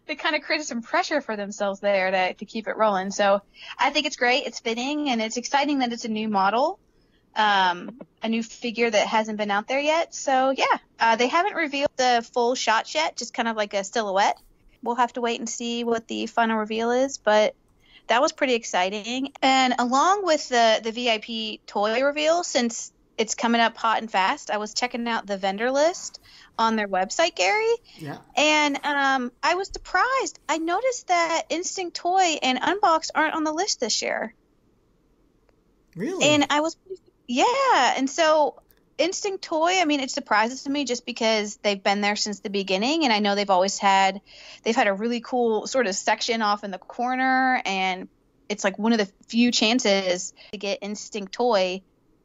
they kind of created some pressure for themselves there to keep it rolling. So I think it's great. It's fitting, and it's exciting that it's a new model, a new figure that hasn't been out there yet. So yeah, they haven't revealed the full shots yet, just kind of like a silhouette. We'll have to wait and see what the final reveal is, but that was pretty exciting. And along with the VIP toy reveal, since it's coming up hot and fast, I was checking out the vendor list on their website, Gary. Yeah. And I was surprised. I noticed that Instinct Toy and Unboxed aren't on the list this year. Really? And and so Instinct Toy, I mean, it surprises me just because they've been there since the beginning, and I know they've had a really cool sort of section off in the corner, and it's like one of the few chances to get Instinct Toy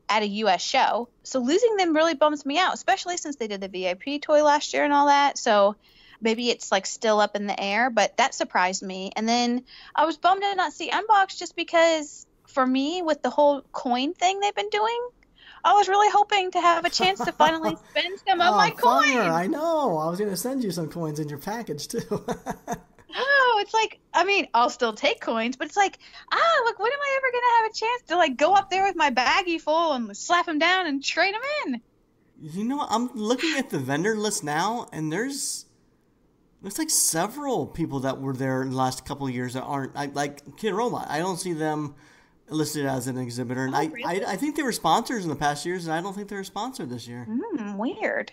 at a U.S. show. So losing them really bums me out, especially since they did the VIP toy last year and all that. So maybe it's like still up in the air, but that surprised me. And then I was bummed to not see Unboxed just because for me, with the whole coin thing they've been doing, I was really hoping to have a chance to finally spend some of my coins. I know. I was going to send you some coins in your package, too. Oh, it's like, I mean, I'll still take coins, but it's like, look, when am I ever going to have a chance to, like, go up there with my baggie full and slap them down and trade them in? You know, I'm looking at the vendor list now, and there's like several people that were there in the last couple of years that aren't, like Kidrobot. I don't see them listed as an exhibitor, and really? I think they were sponsors in the past years, and I don't think they're sponsored this year. Weird.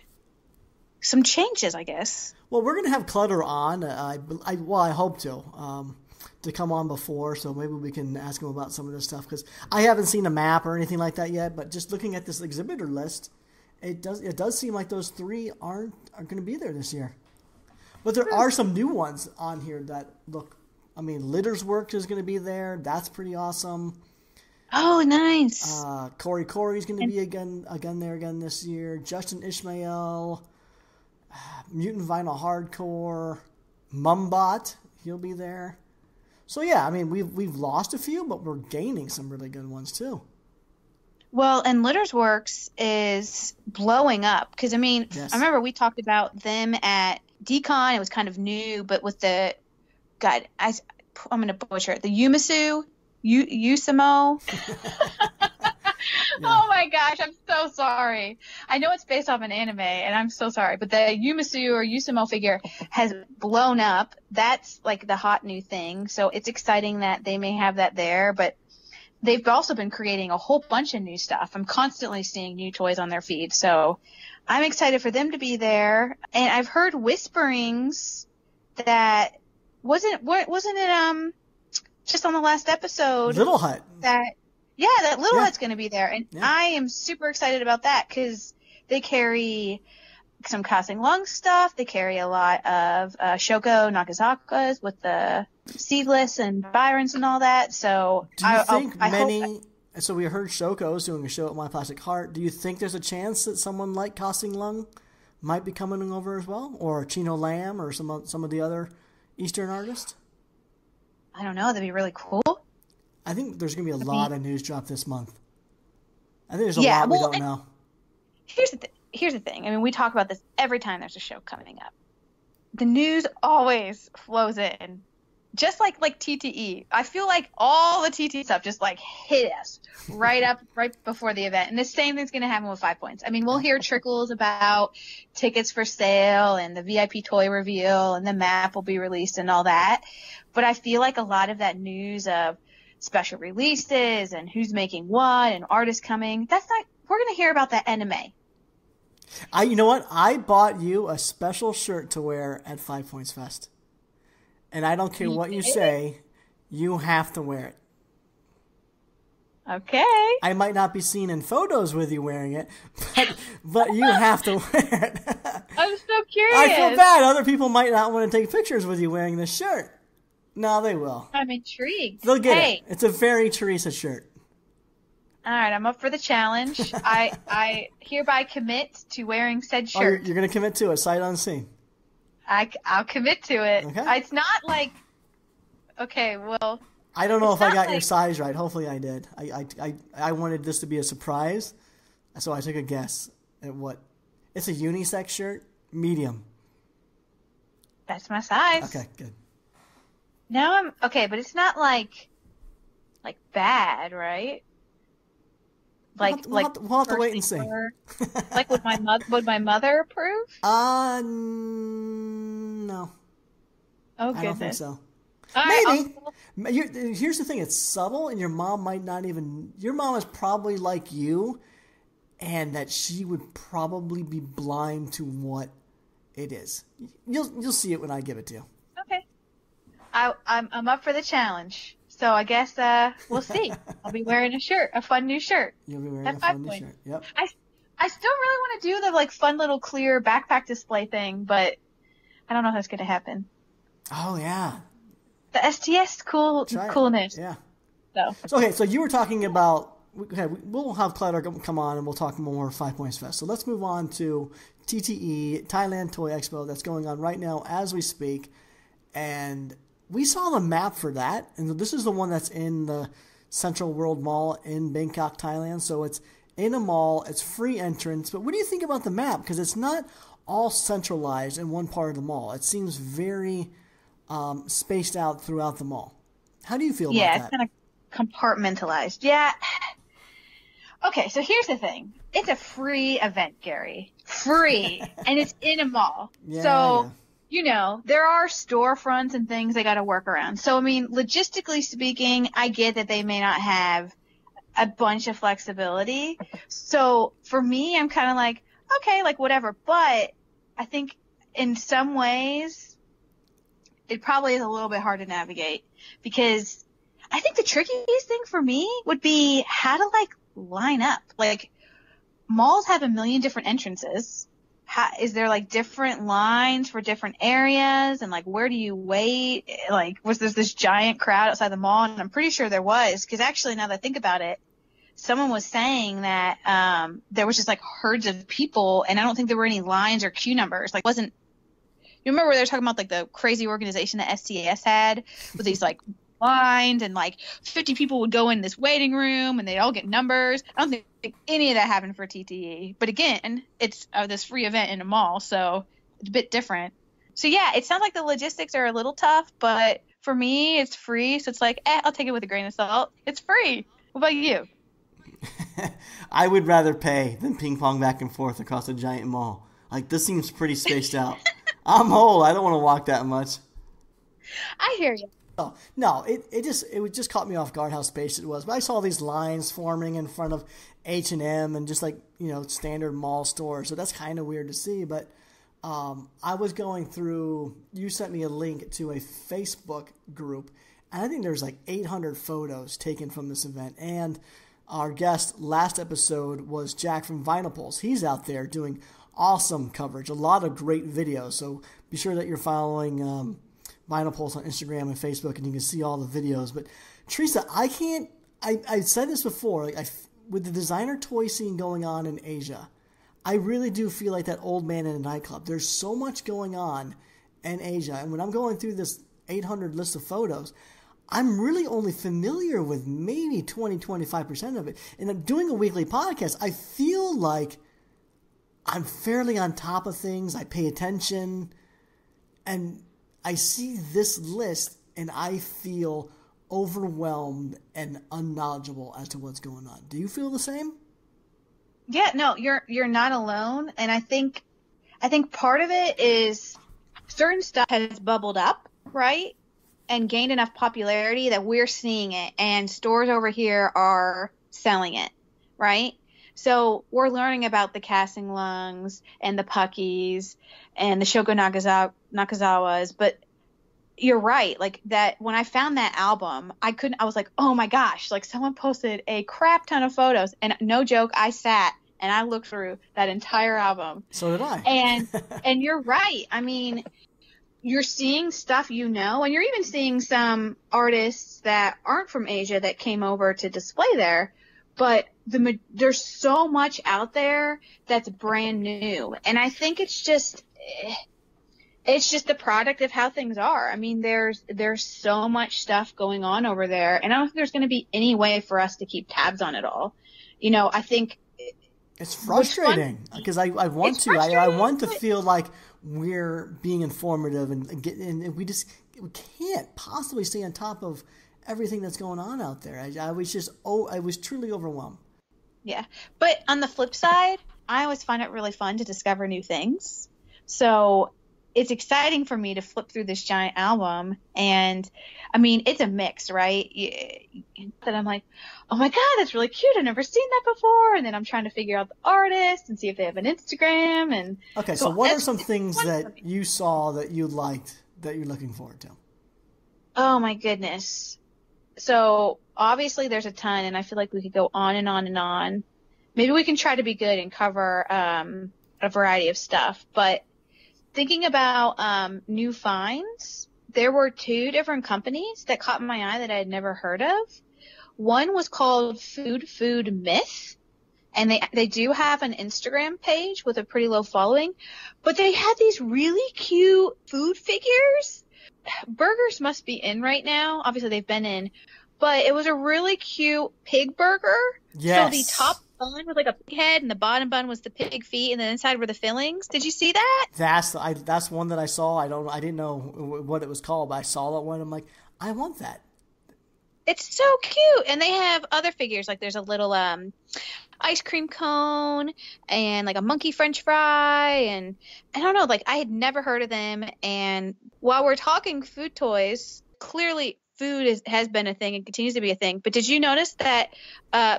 Some changes, I guess. Well, we're gonna have Clutter on. I hope to come on before, so maybe we can ask him about some of this stuff because I haven't seen a map or anything like that yet. But just looking at this exhibitor list, it does seem like those three aren't going to be there this year. But there are some new ones on here that look. I mean, Litter's Works is going to be there. That's pretty awesome. Oh, nice. Corey's going to be again there again this year. Justin Ishmael, Mutant Vinyl Hardcore, Mumbot, he'll be there. So yeah, I mean we've lost a few, but we're gaining some really good ones too. Well, and Litter's Works is blowing up because I mean yes. I remember we talked about them at Decon. It was kind of new, but with the I'm going to butcher it. The Yumisu. Usamo. Oh my gosh, I'm so sorry. I know it's based off an anime, and I'm so sorry, but the Yumasu or Yusumo figure has blown up. That's like the hot new thing, so it's exciting that they may have that there, but they've also been creating a whole bunch of new stuff. I'm constantly seeing new toys on their feed, so I'm excited for them to be there. And I've heard whisperings that wasn't it just on the last episode, Little Hut. that Little Hut's going to be there, and I am super excited about that because they carry some Casting Lung stuff. They carry a lot of Shoko Nakazakas with the Seedless and Byrons and all that. So do you think so we heard Shoko's doing a show at My Plastic Heart. Do you think there's a chance that someone like Casting Lung might be coming over as well, or Chino Lamb, or some of the other Eastern artists? I don't know. That'd be really cool. I think there's going to be a lot of news drop this month. I think there's a lot we don't know. Here's the thing. I mean, we talk about this every time there's a show coming up. The news always flows in. Just like TTE. I feel like all the TTE stuff just like hit us right before the event. And the same thing's going to happen with 5 Points. I mean, we'll hear trickles about tickets for sale and the VIP toy reveal and the map will be released and all that. But I feel like a lot of that news of special releases and who's making what and artists coming, we're going to hear about that anime. You know what? I bought you a special shirt to wear at 5 Points Fest. And I don't care what you say, you have to wear it. Okay. I might not be seen in photos with you wearing it, but you have to wear it. I'm so curious. I feel bad. Other people might not want to take pictures with you wearing this shirt. No, they will. I'm intrigued. They'll get it. It's a very Teresa shirt. All right, I'm up for the challenge. I hereby commit to wearing said shirt. You're going to commit to it, sight unseen. I'll commit to it. Okay. It's not like, okay, well. I don't know if I got your size right. Hopefully I did. I wanted this to be a surprise, so I took a guess at what. It's a unisex shirt, medium. That's my size. Okay, good. Now okay, but it's not like bad, right? We'll have to wait and see. Like would my mother approve? No. Oh goodness. I don't think so. Maybe. Here's the thing: it's subtle, and your mom might not even. Your mom is probably like you, and that she would probably be blind to what it is. You'll see it when I give it to you. Okay. I'm up for the challenge. So I guess we'll see. I'll be wearing a fun new shirt. You'll be wearing a fun new shirt. Yep. I still really want to do the fun little clear backpack display thing, but I don't know if that's going to happen. Oh yeah. The STS coolness. Yeah. So you were talking about. Okay, we'll have Clutter come on and we'll talk more 5 Points Fest. So let's move on to TTE, Thailand Toy Expo, that's going on right now as we speak, and we saw the map for that, and this is the one that's in the Central World Mall in Bangkok, Thailand. So it's in a mall, it's free entrance. But what do you think about the map? Because it's not all centralized in one part of the mall. It seems very spaced out throughout the mall. How do you feel about that? Yeah, it's kind of compartmentalized. Yeah. Okay, so here's the thing. It's a free event, Gary. Free. And it's in a mall. Yeah, so... Yeah. There are storefronts and things they got to work around. So, I mean, logistically speaking, I get that they may not have a bunch of flexibility. So, for me, I'm kind of like, okay, whatever. But I think in some ways, it probably is a little bit hard to navigate because I think the trickiest thing for me would be how to, line up. Malls have a million different entrances. Is there different lines for different areas and where do you wait? Was there this giant crowd outside the mall? And I'm pretty sure there was, because actually now that I think about it, someone was saying that there was just herds of people, and I don't think there were any lines or queue numbers. You remember where they were talking about the crazy organization that STS had with these lines and 50 people would go in this waiting room and they'd all get numbers. I don't think any of that happened for TTE. But again, it's this free event in a mall, so it's a bit different. So yeah, it sounds like the logistics are a little tough, but for me, it's free. So it's I'll take it with a grain of salt. It's free. What about you? I would rather pay than ping pong back and forth across a giant mall. Like, this seems pretty spaced out. I'm old. I don't want to walk that much. I hear you. Oh, no, it just caught me off guard how spaced it was. But I saw these lines forming in front of H&M and just like, standard mall stores. So that's kind of weird to see. But I was going through, you sent me a link to a Facebook group, and I think there's like 800 photos taken from this event. And our guest last episode was Jack from Vinyl Pulse. He's out there doing awesome coverage, a lot of great videos. So be sure that you're following Vinyl Pulse on Instagram and Facebook, and you can see all the videos. But Teresa, I said this before, like with the designer toy scene going on in Asia, I really do feel like that old man in a nightclub. There's so much going on in Asia. And when I'm going through this 800 list of photos, I'm really only familiar with maybe 20-25% of it. And I'm doing a weekly podcast. I feel like I'm fairly on top of things. I pay attention. And I see this list and I feel overwhelmed and unknowledgeable as to what's going on. Do you feel the same? Yeah, no, you're not alone. And I think part of it is certain stuff has bubbled up, right? And gained enough popularity that we're seeing it, and stores over here are selling it, right? So we're learning about the Casting Lungs and the Puckies and the Shoko Nakazawas, but you're right. Like that, when I found that album, I was like, oh my gosh, like someone posted a crap ton of photos, and no joke, I sat and I looked through that entire album. So did I. And you're right. I mean, you're seeing stuff, and you're even seeing some artists that aren't from Asia that came over to display there, but there's so much out there that's brand new. And I think it's just the product of how things are. I mean, there's so much stuff going on over there, and I don't think there's going to be any way for us to keep tabs on it all. I think it's frustrating because I want to feel like we're being informative and we can't possibly stay on top of everything that's going on out there. I was truly overwhelmed. Yeah. But on the flip side, I always find it really fun to discover new things. So it's exciting for me to flip through this giant album, and I mean, it's a mix, right? That I'm like, oh my God, that's really cute. I've never seen that before. And then I'm trying to figure out the artist and see if they have an Instagram. And okay, so what are some things that you saw that you liked that you're looking forward to? Oh my goodness. So obviously there's a ton, and I feel like we could go on and on and on. Maybe we can try to be good and cover a variety of stuff, but thinking about new finds, there were 2 different companies that caught my eye that I had never heard of. One was called Food Myth, and they do have an Instagram page with a pretty low following, but they had these really cute food figures. Burgers must be in right now. Obviously they've been in, but it was a really cute pig burger. Yes. So the top bun was like a pig head, and the bottom bun was the pig feet, and the inside were the fillings. Did you see that? That's one that I saw. I didn't know what it was called, but I saw that one. I'm like, I want that. It's so cute. And they have other figures, like there's a little ice cream cone and like a monkey french fry, and I don't know, like I had never heard of them. And while we're talking food toys, clearly food has been a thing and continues to be a thing. But did you notice that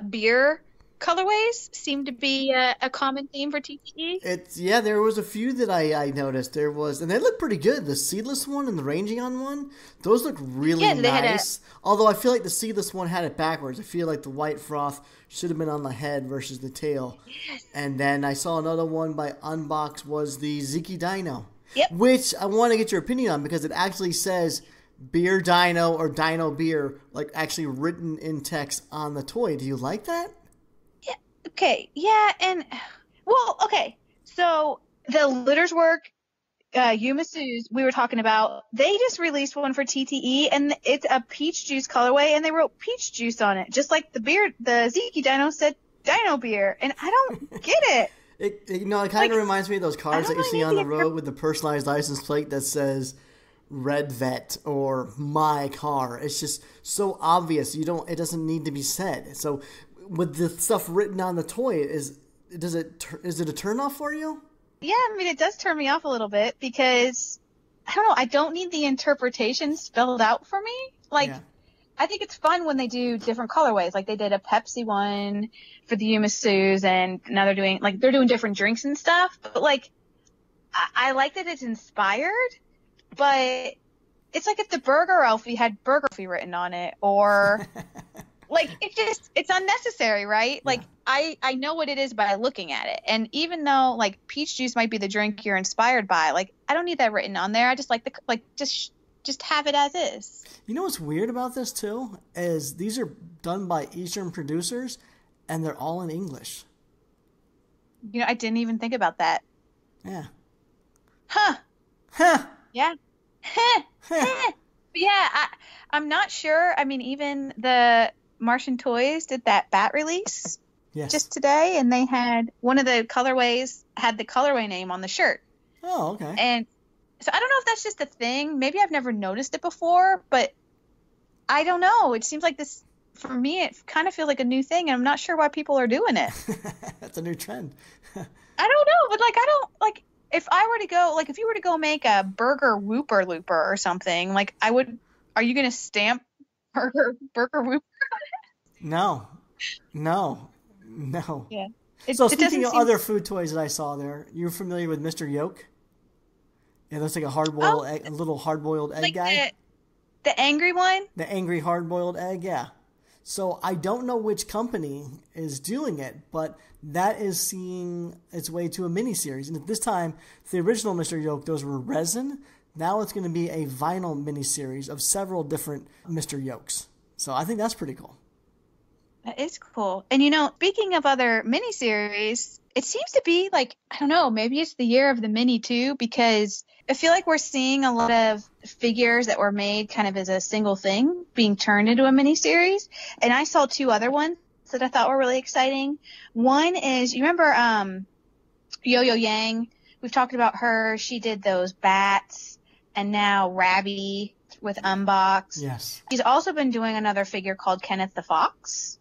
beer colorways seem to be a common theme for TTE? There was a few that I noticed. There was, and they look pretty good. The seedless one and the ranging on one, those look really nice. Although I feel like the seedless one had it backwards. I feel like the white froth should have been on the head versus the tail. Yes. And then I saw another one by Unbox was the Ziki Dino. Yep. Which I want to get your opinion on because it actually says Beer Dino or Dino Beer, like actually written in text on the toy. Do you like that? Okay, yeah, and, well, okay, so the Litters Work, Yumasu's we were talking about, they just released one for TTE, and it's a peach juice colorway, and they wrote peach juice on it, just like the Ziki Dino said Dino Beer, and I don't get it. It kind of reminds me of those cars that you see on the road with the personalized license plate that says Red Vet or My Car. It's just so obvious. It doesn't need to be said. So with the stuff written on the toy, is it a turn off for you? Yeah, I mean, it does turn me off a little bit because, I don't know, I don't need the interpretation spelled out for me. Like, yeah. I think it's fun when they do different colorways. Like, they did a Pepsi one for the Yumasus, and now they're doing different drinks and stuff. But, like, I like that it's inspired, but it's like if the Burger Elfie had Burger Elfie written on it, or, like, it's unnecessary, right? Like, I know what it is by looking at it. And even though, like, peach juice might be the drink you're inspired by, like, I don't need that written on there. I just like just have it as is. You know what's weird about this, too, is these are done by Eastern producers, and they're all in English. You know, I didn't even think about that. Yeah. Huh. Huh. Yeah. Huh. Huh. Yeah, I'm not sure. I mean, even the Marsham Toys did that bat release just today, and they had one of the colorways had the colorway name on the shirt. Oh, okay. And so I don't know if that's just a thing. Maybe I've never noticed it before, but I don't know. It seems like this, for me, it kind of feels like a new thing, and I'm not sure why people are doing it. That's a new trend. I don't know, but, like, I don't, like, if you were to go make a burger Whooper Looper or something, like, are you going to stamp burger Whooper on it? No. Yeah. So speaking of other food toys that I saw there, you're familiar with Mr. Yolk? Yeah, that's like a little hard-boiled egg guy. The angry one? The angry hard-boiled egg, yeah. So I don't know which company is doing it, but that is seeing its way to a miniseries. And at this time, the original Mr. Yolk, those were resin. Now it's going to be a vinyl miniseries of several different Mr. Yolks. So I think that's pretty cool. That is cool. And, you know, speaking of other miniseries, it seems to be like, I don't know, maybe it's the year of the mini too, because I feel like we're seeing a lot of figures that were made kind of as a single thing being turned into a miniseries. And I saw two other ones that I thought were really exciting. One is, you remember Yo-Yo Yang? We've talked about her. She did those bats, and now Rabby with Unbox. Yes. She's also been doing another figure called Kenneth the Fox,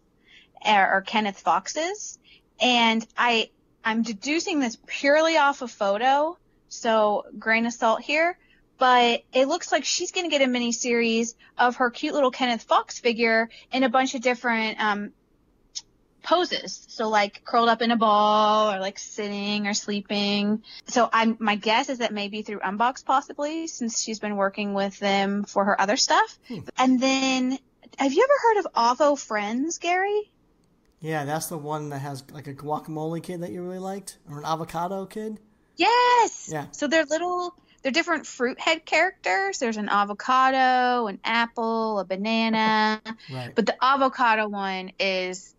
or Kenneth Foxes. And I'm deducing this purely off a photo, so grain of salt here, but it looks like she's going to get a mini series of her cute little Kenneth Fox figure in a bunch of different poses. So, like, curled up in a ball, or like sitting or sleeping. So my guess is that maybe through Unbox, possibly, since she's been working with them for her other stuff. And then, have you ever heard of Avo Friends, Gary? Yeah, that's the one that has like a guacamole kid that you really liked, or an avocado kid. Yes. Yeah. So they're different fruit head characters. There's an avocado, an apple, a banana. Right. But the avocado one is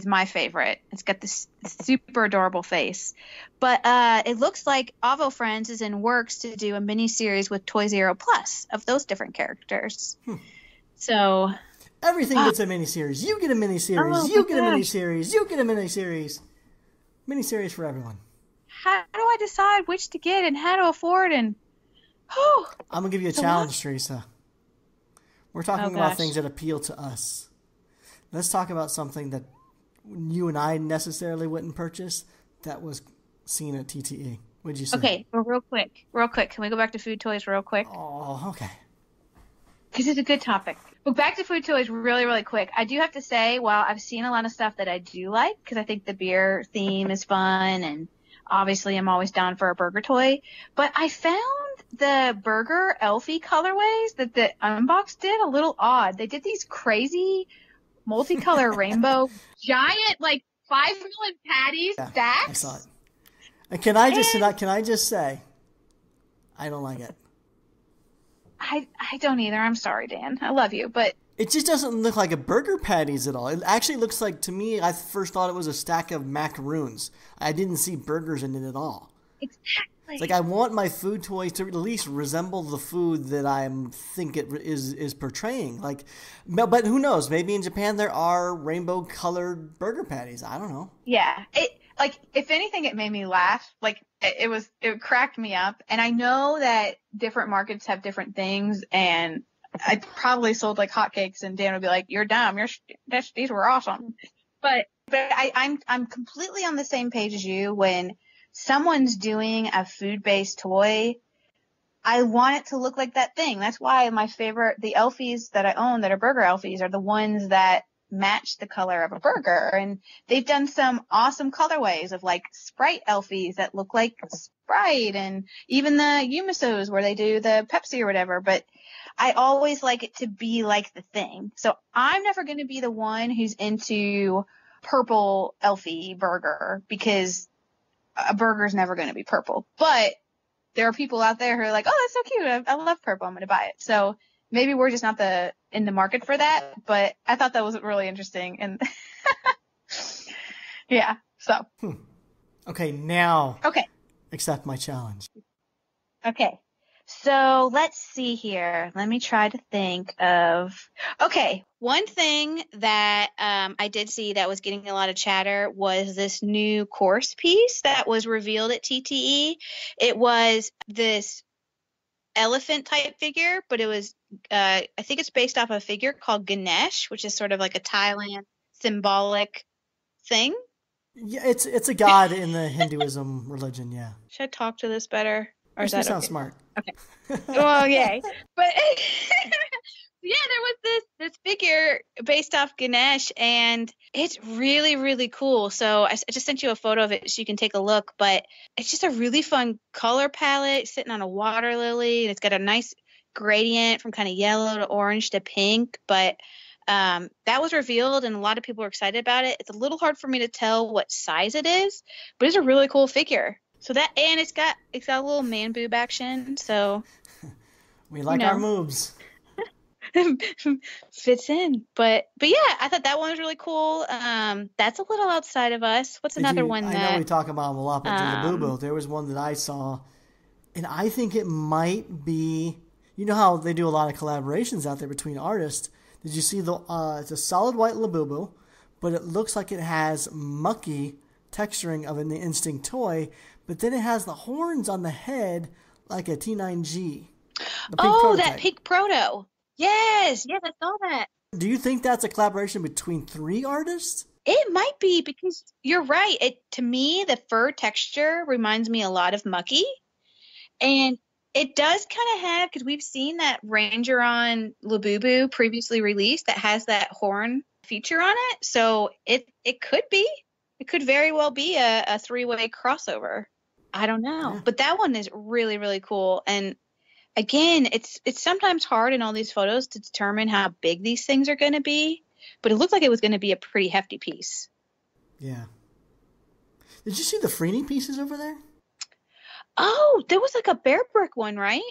my favorite. It's got this super adorable face. But it looks like Avo Friends is in works to do a mini series with Toy Zero Plus of those different characters. So everything gets a miniseries. You get a miniseries. Oh, you get a miniseries. You get a miniseries. Miniseries for everyone. How do I decide which to get and how to afford? And I'm gonna give you a challenge, Teresa. We're talking about things that appeal to us. Let's talk about something that you and I necessarily wouldn't purchase that was seen at TTE. What'd you say? Okay, well, real quick. Can we go back to food toys real quick? Oh, okay. Because it's a good topic. But back to food toys really, really quick. I do have to say, while I've seen a lot of stuff that I do like, because I think the beer theme is fun, and obviously I'm always down for a burger toy, but I found the Burger Elfie colorways that the Unbox did a little odd. They did these crazy multicolor rainbow giant, like 5 million patties stacks. I saw it. And can I just say, I don't like it. I don't either. I'm sorry, Dan. I love you, but it just doesn't look like a burger patties at all. It actually looks like, to me, I first thought it was a stack of macaroons. I didn't see burgers in it at all. Exactly. It's like, I want my food toys to at least resemble the food that I think it is portraying. Like, but who knows? Maybe in Japan there are rainbow-colored burger patties. I don't know. Yeah. Like, if anything, it made me laugh. Like, it cracked me up. And I know that different markets have different things, and I probably sold like hotcakes, and Dan would be like, "You're dumb. These were awesome." But I'm completely on the same page as you. When someone's doing a food-based toy, I want it to look like that thing. That's why the Elfies that I own that are burger Elfies are the ones that match the color of a burger. And they've done some awesome colorways of like Sprite Elfies that look like Sprite, and even the Umisos where they do the Pepsi or whatever. But I always like it to be like the thing. So I'm never going to be the one who's into purple Elfie burger, because a burger's never going to be purple. But there are people out there who are like, oh, that's so cute. I love purple. I'm going to buy it. So maybe we're just not in the market for that. But I thought that was really interesting. And yeah, so. Okay, now. Okay. Accept my challenge. Okay. So let's see here. Let me try to think of. Okay. One thing that I did see that was getting a lot of chatter was this new course piece that was revealed at TTE. It was this elephant type figure, but it was, I think it's based off a figure called Ganesh, which is sort of like a Thailand symbolic thing. Yeah, it's a god in the Hinduism religion, yeah. Should I talk to this better? Or is that sound okay? Smart. Okay. Well, yay. But yeah, there was this figure based off Ganesh, and it's really, really cool. So I just sent you a photo of it so you can take a look. But it's just a really fun color palette sitting on a water lily, and it's got a nice gradient from kind of yellow to orange to pink. But that was revealed, and a lot of people are excited about it. It's a little hard for me to tell what size it is, but it's a really cool figure. So and it's got a little man boob action. So we like our moves. Fits in, but yeah, I thought that one was really cool. That's a little outside of us. What's another one? I know we talk about them a lot, but Labubu, there was one that I saw, and I think it might be. You know how they do a lot of collaborations out there between artists. Did you see it's a solid white Labubu, but it looks like it has mucky texturing of an Instinct toy, but then it has the horns on the head like a T9G. That pink proto. Yes, I saw that. Do you think that's a collaboration between 3 artists? It might be, because you're right. To me, the fur texture reminds me a lot of Mucky. And it does kind of have, because we've seen that Ranger on Labubu previously released that has that horn feature on it. So it could be. It could very well be a 3-way crossover. I don't know. Yeah. But that one is really, really cool. And again, it's sometimes hard in all these photos to determine how big these things are going to be, but it looked like it was going to be a pretty hefty piece. Yeah. Did you see the Freeney pieces over there? Oh, there was like a Bear Brick one, right?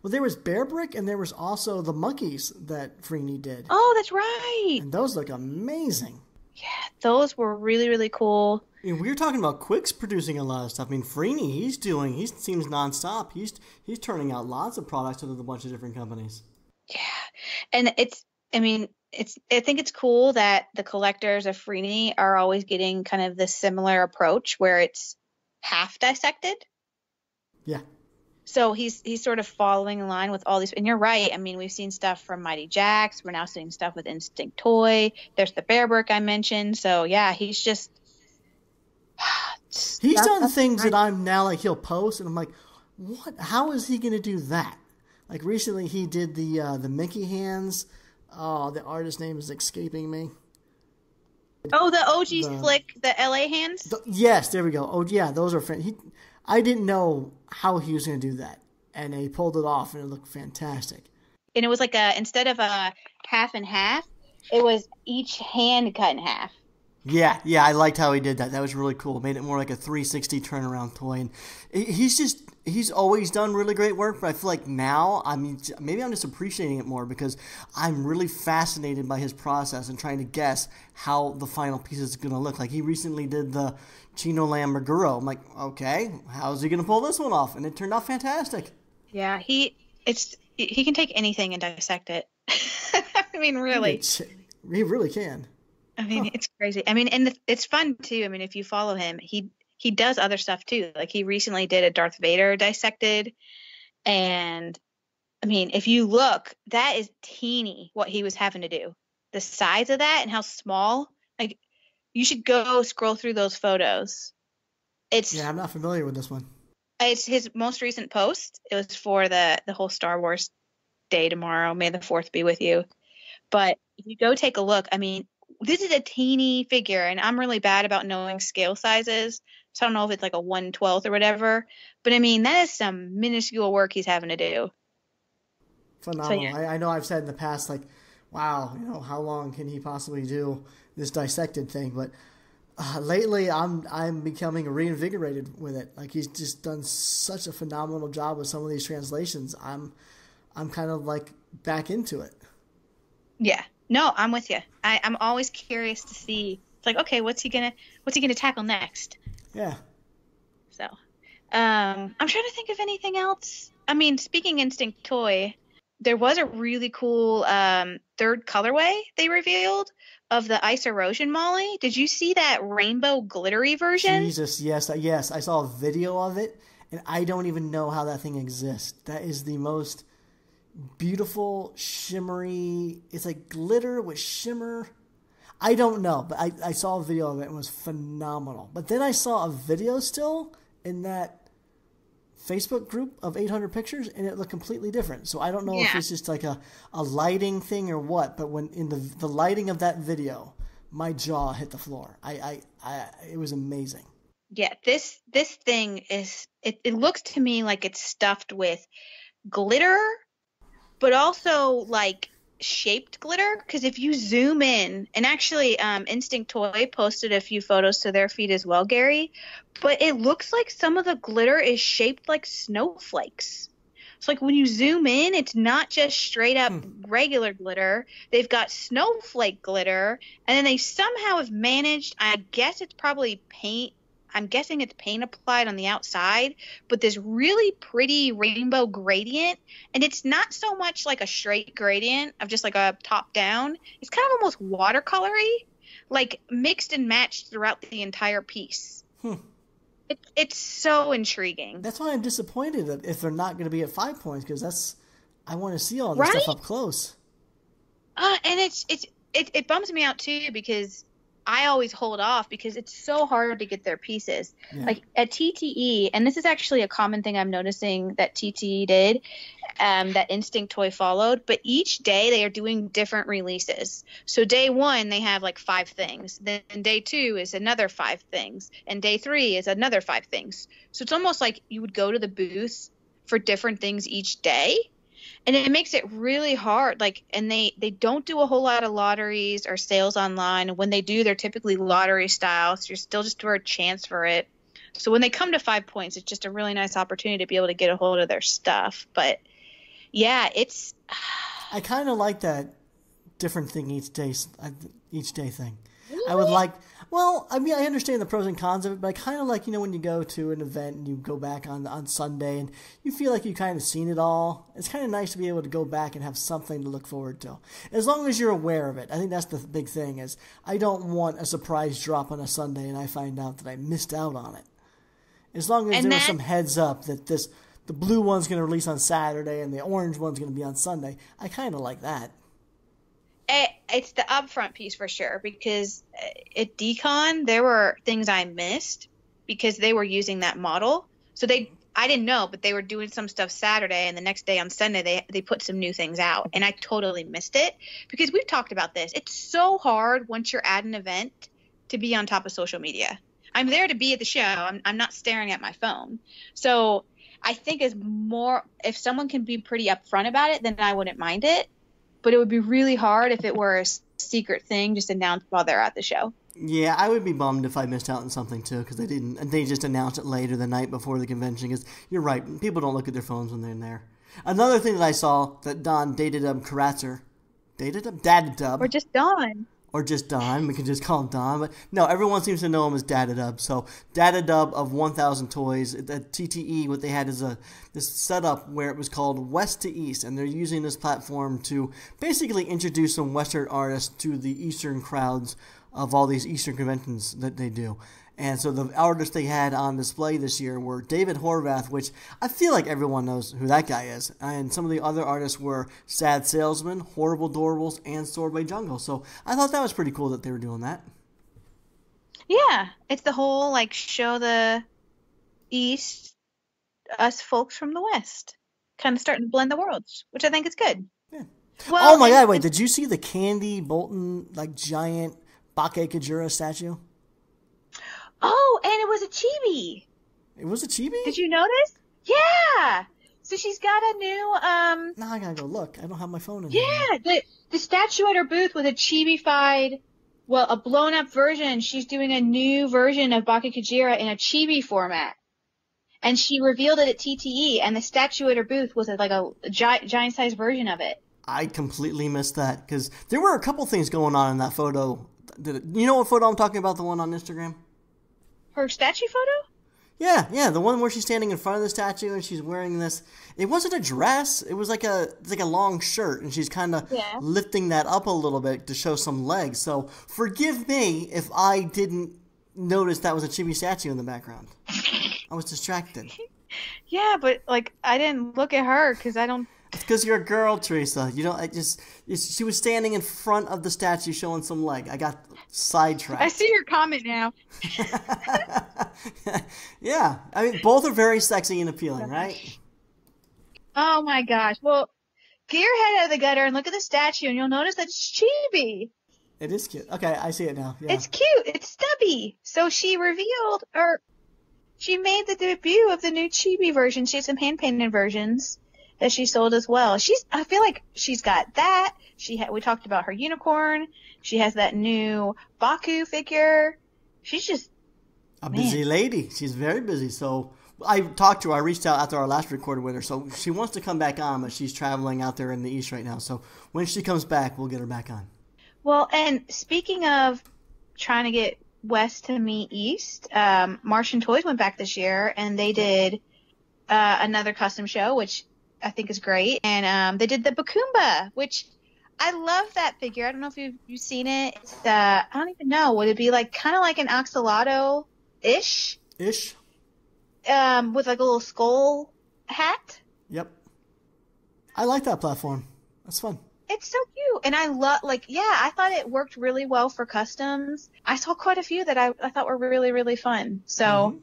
Well, there was Bear Brick, and there was also the monkeys that Freeney did. Oh, that's right. And those look amazing. Yeah, those were really, really cool. I mean, we were talking about Quicks producing a lot of stuff. I mean, Freeney, he seems nonstop. He's turning out lots of products with a bunch of different companies. Yeah, and I think it's cool that the collectors of Freeney are always getting kind of this similar approach where it's half dissected. Yeah. So he's sort of following in line with all these. And you're right. I mean, we've seen stuff from Mighty Jaxx. We're now seeing stuff with Instinct Toy. There's the Bear Brick I mentioned. So, yeah, he's just... He's done things that I'm now like, he'll post, and I'm like, what? How is he going to do that? Like, recently he did the Mickey hands. Oh, the artist's name is escaping me. Oh, the OG Slick, the LA hands? Yes, there we go. Oh, yeah, those are... I didn't know how he was going to do that, and he pulled it off, and it looked fantastic. And it was like instead of a half and half, it was each hand cut in half. Yeah, I liked how he did that. That was really cool. It made it more like a 360 turnaround toy. And he's always done really great work, but I feel like now, I mean, maybe I'm just appreciating it more because I'm really fascinated by his process and trying to guess how the final piece is going to look. Like, he recently did the Chino Lamb Maguro. I'm like, okay, how's he going to pull this one off? And it turned out fantastic. Yeah, he can take anything and dissect it. I mean, really. He really can. I mean, It's crazy. I mean, and it's fun too. I mean, if you follow him, he does other stuff too. Like, he recently did a Darth Vader dissected, and I mean, if you look, that is teeny what he was having to do. The size of that and how small Like, you should go scroll through those photos. Yeah, I'm not familiar with this one. It's his most recent post. It was for the whole Star Wars day tomorrow. May the 4th be with you. But if you go take a look, I mean, this is a teeny figure, and I'm really bad about knowing scale sizes. So I don't know if it's like a 1/12 or whatever. But I mean, that is some minuscule work he's having to do. Phenomenal. So, yeah. I know I've said in the past, like, wow, how long can he possibly do this dissected thing? But lately, I'm becoming reinvigorated with it. Like, he's just done such a phenomenal job with some of these translations. I'm kind of like back into it. Yeah. No, I'm with you. I'm always curious to see. It's like, okay, what's he gonna tackle next? Yeah. So, I'm trying to think of anything else. I mean, speaking Instinct Toy, there was a really cool third colorway they revealed of the Ice Erosion Molly. Did you see that rainbow glittery version? Jesus, yes. I saw a video of it, and I don't even know how that thing exists. That is the most beautiful, shimmery. It's like glitter with shimmer. I don't know, but I saw a video of it and it was phenomenal. But then I saw a video still in that Facebook group of 800 pictures, and it looked completely different. So I don't know if it's just like a lighting thing or what, but when in the lighting of that video, my jaw hit the floor. It was amazing. Yeah, this thing is, it looks to me like it's stuffed with glitter, but also like shaped glitter, because if you zoom in, and actually Instinct Toy posted a few photos to their feed as well, Gary, but it looks like some of the glitter is shaped like snowflakes. So like when you zoom in, it's not just straight up regular glitter. They've got snowflake glitter, and then they somehow have managed, I guess it's probably paint, I'm guessing it's paint applied on the outside, but this really pretty rainbow gradient. And it's not so much like a straight gradient of just like a top down. It's kind of almost watercolory, like mixed and matched throughout the entire piece. It's so intriguing. That's why I'm disappointed that if they're not going to be at 5 points, because I want to see all this stuff up close. And it bums me out too, because I always hold off because it's so hard to get their pieces. Yeah. Like at TTE, and this is actually a common thing I'm noticing that TTE did, that Instinct Toy followed, but each day they are doing different releases. So day 1, they have like 5 things. Then day 2 is another 5 things. And day 3 is another 5 things. So it's almost like you would go to the booth for different things each day. And it makes it really hard. Like, and they don't do a whole lot of lotteries or sales online. When they do, they're typically lottery style. So you're still just for a chance for it. So when they come to 5 points, it's just a really nice opportunity to be able to get a hold of their stuff. But yeah, it's. I kind of like that different thing each day thing. Really? I would like. Well, I mean, I understand the pros and cons of it, but I kind of like, when you go to an event and you go back on Sunday and you feel like you've kind of seen it all. It's kind of nice to be able to go back and have something to look forward to. As long as you're aware of it. I think that's the big thing is I don't want a surprise drop on a Sunday and I find out that I missed out on it. As long as there was some heads up that the blue one's going to release on Saturday and the orange one's going to be on Sunday, I kind of like that. It's the upfront piece for sure, because at Decon there were things I missed because they were using that model. So I didn't know, but they were doing some stuff Saturday, and the next day on Sunday they put some new things out, and I totally missed it because we've talked about this. It's so hard once you're at an event to be on top of social media. I'm there to be at the show. I'm not staring at my phone. So I think if someone can be pretty upfront about it, then I wouldn't mind it. But it would be really hard if it were a secret thing just announced while they're at the show. Yeah, I would be bummed if I missed out on something too, because they didn't. And they just announced it later the night before the convention. Because you're right, people don't look at their phones when they're in there. Another thing that I saw that Don Datadub Karatzer, Datadub, or just Don. Or just Don. We can just call him Don. But no, everyone seems to know him as Datadub. So Datadub of 1,000 Toys. At TTE, what they had is this setup where it was called West to East. And they're using this platform to basically introduce some Western artists to the Eastern crowds of all these Eastern conventions that they do. And so the artists they had on display this year were David Horvath, which I feel like everyone knows who that guy is. And some of the other artists were Sad Salesman, Horrible Doorables, and Swordblade Jungle. So I thought that was pretty cool that they were doing that. Yeah, it's the whole like show the East, us folks from the West, kind of starting to blend the worlds, which I think is good. Yeah. Well, Oh my God! Wait, did you see the Candy Bolton like giant Bake Kajura statue? Oh, and it was a chibi. It was a chibi? Did you notice? Yeah. So she's got a new Now I gotta go look. I don't have my phone in Yeah, the statue at her booth was a chibi-fied, well, a blown-up version. She's doing a new version of Baka Kajira in a chibi format. And she revealed it at TTE, and the statue at her booth was like a giant-sized version of it. I completely missed that because there were a couple things going on in that photo. You know what photo I'm talking about? The one on Instagram? Her statue photo? Yeah, the one where she's standing in front of the statue and she's wearing this. It wasn't a dress. It was like a long shirt, and she's kind of lifting that up a little bit to show some legs. So forgive me if I didn't notice that was a chibi statue in the background. I was distracted. Yeah, but like I didn't look at her because I don't. It's because you're a girl, Teresa. You don't. She was standing in front of the statue showing some leg. I got sidetracked. I see your comment now. Yeah, I mean, both are very sexy and appealing, right? Oh my gosh. Well, get your head out of the gutter and look at the statue, and you'll notice that it's chibi. It is cute. Okay, I see it now. Yeah. It's cute. It's stubby. So she revealed, or she made the debut of the new chibi version. She has some hand-painted versions that she sold as well. I feel like she's got that. We talked about her unicorn. She has that new Baku figure. She's just a busy lady. She's very busy. So I talked to her. I reached out after our last recording with her. So she wants to come back on, but she's traveling out there in the East right now. So when she comes back, we'll get her back on. Well, and speaking of trying to get West to meet East, Marsham Toys went back this year, and they did another custom show, which I think is great. And they did the Bakumba, which I love that figure. I don't know if you've seen it. It's, I don't even know. Would it be like kind of like an axolotl-ish? Ish. With like a little skull hat. Yep. I like that platform. That's fun. It's so cute. And I I thought it worked really well for customs. I saw quite a few that I thought were really, really fun. So,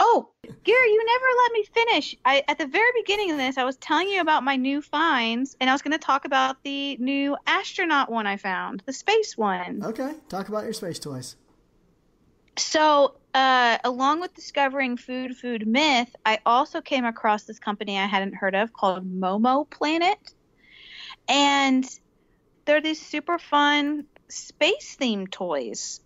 Oh, Gary, you never let me finish. At the very beginning of this, I was telling you about my new finds, and I was going to talk about the new astronaut one I found, the space one. Okay, talk about your space toys. So, along with discovering Food Myth, I also came across this company I hadn't heard of called Momo Planet. And they're these super fun space-themed toys.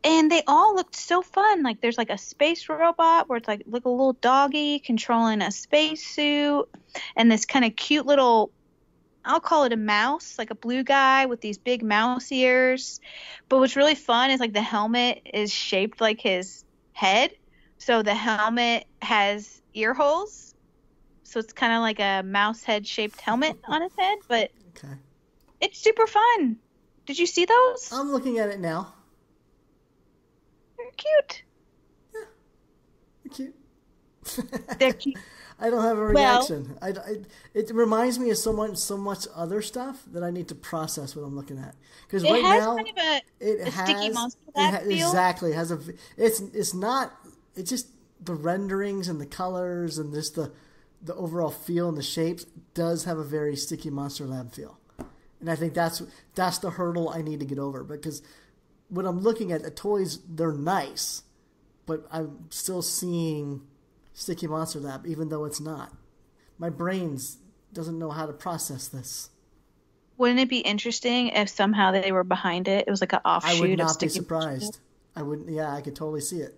And they all looked so fun. Like, there's like a space robot where it's like a little doggy controlling a spacesuit. And this kind of cute little, I'll call it a mouse, like a blue guy with these big mouse ears. But what's really fun is like the helmet is shaped like his head. So the helmet has ear holes. So it's kind of like a mouse head shaped helmet on his head, but it's super fun. Did you see those? I'm looking at it now. They're cute. Yeah, they're cute. They're cute. I don't have a reaction. It reminds me of so much other stuff that I need to process what I'm looking at. Because right now, kind of a sticky monster feel. Exactly. It has it's not. It's just the renderings and the colors and just the overall feel and the shapes does have a very Sticky Monster Lab feel. And I think that's the hurdle I need to get over, because when I'm looking at the toys, they're nice, but I'm still seeing Sticky Monster Lab, even though it's not. My brains doesn't know how to process this. Wouldn't it be interesting if somehow they were behind it? It was like an offshoot of Sticky Monster. I would not be surprised. I wouldn't. Yeah, I could totally see it.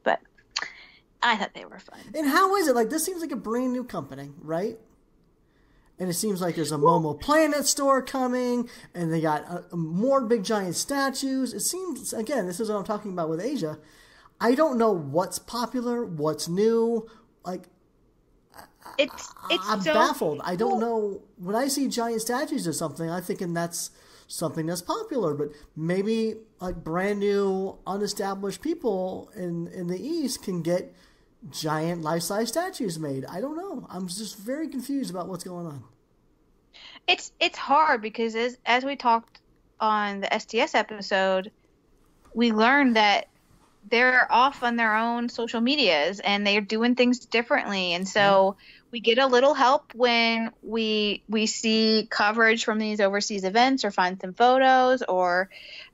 But I thought they were fun. And how is it? Like, this seems like a brand new company, right? And it seems like there's a Momo Planet store coming, and they got more big giant statues. It seems, again, this is what I'm talking about with Asia. I don't know what's popular, what's new. Like, I'm so baffled. I don't know. When I see giant statues or something, I'm thinking that's something that's popular. But maybe like brand new, unestablished people in the East can get giant life-size statues made. I don't know. I'm just very confused about what's going on. It's hard because as we talked on the STS episode, we learned that they're off on their own social medias and they're doing things differently. And so we get a little help when we see coverage from these overseas events or find some photos, or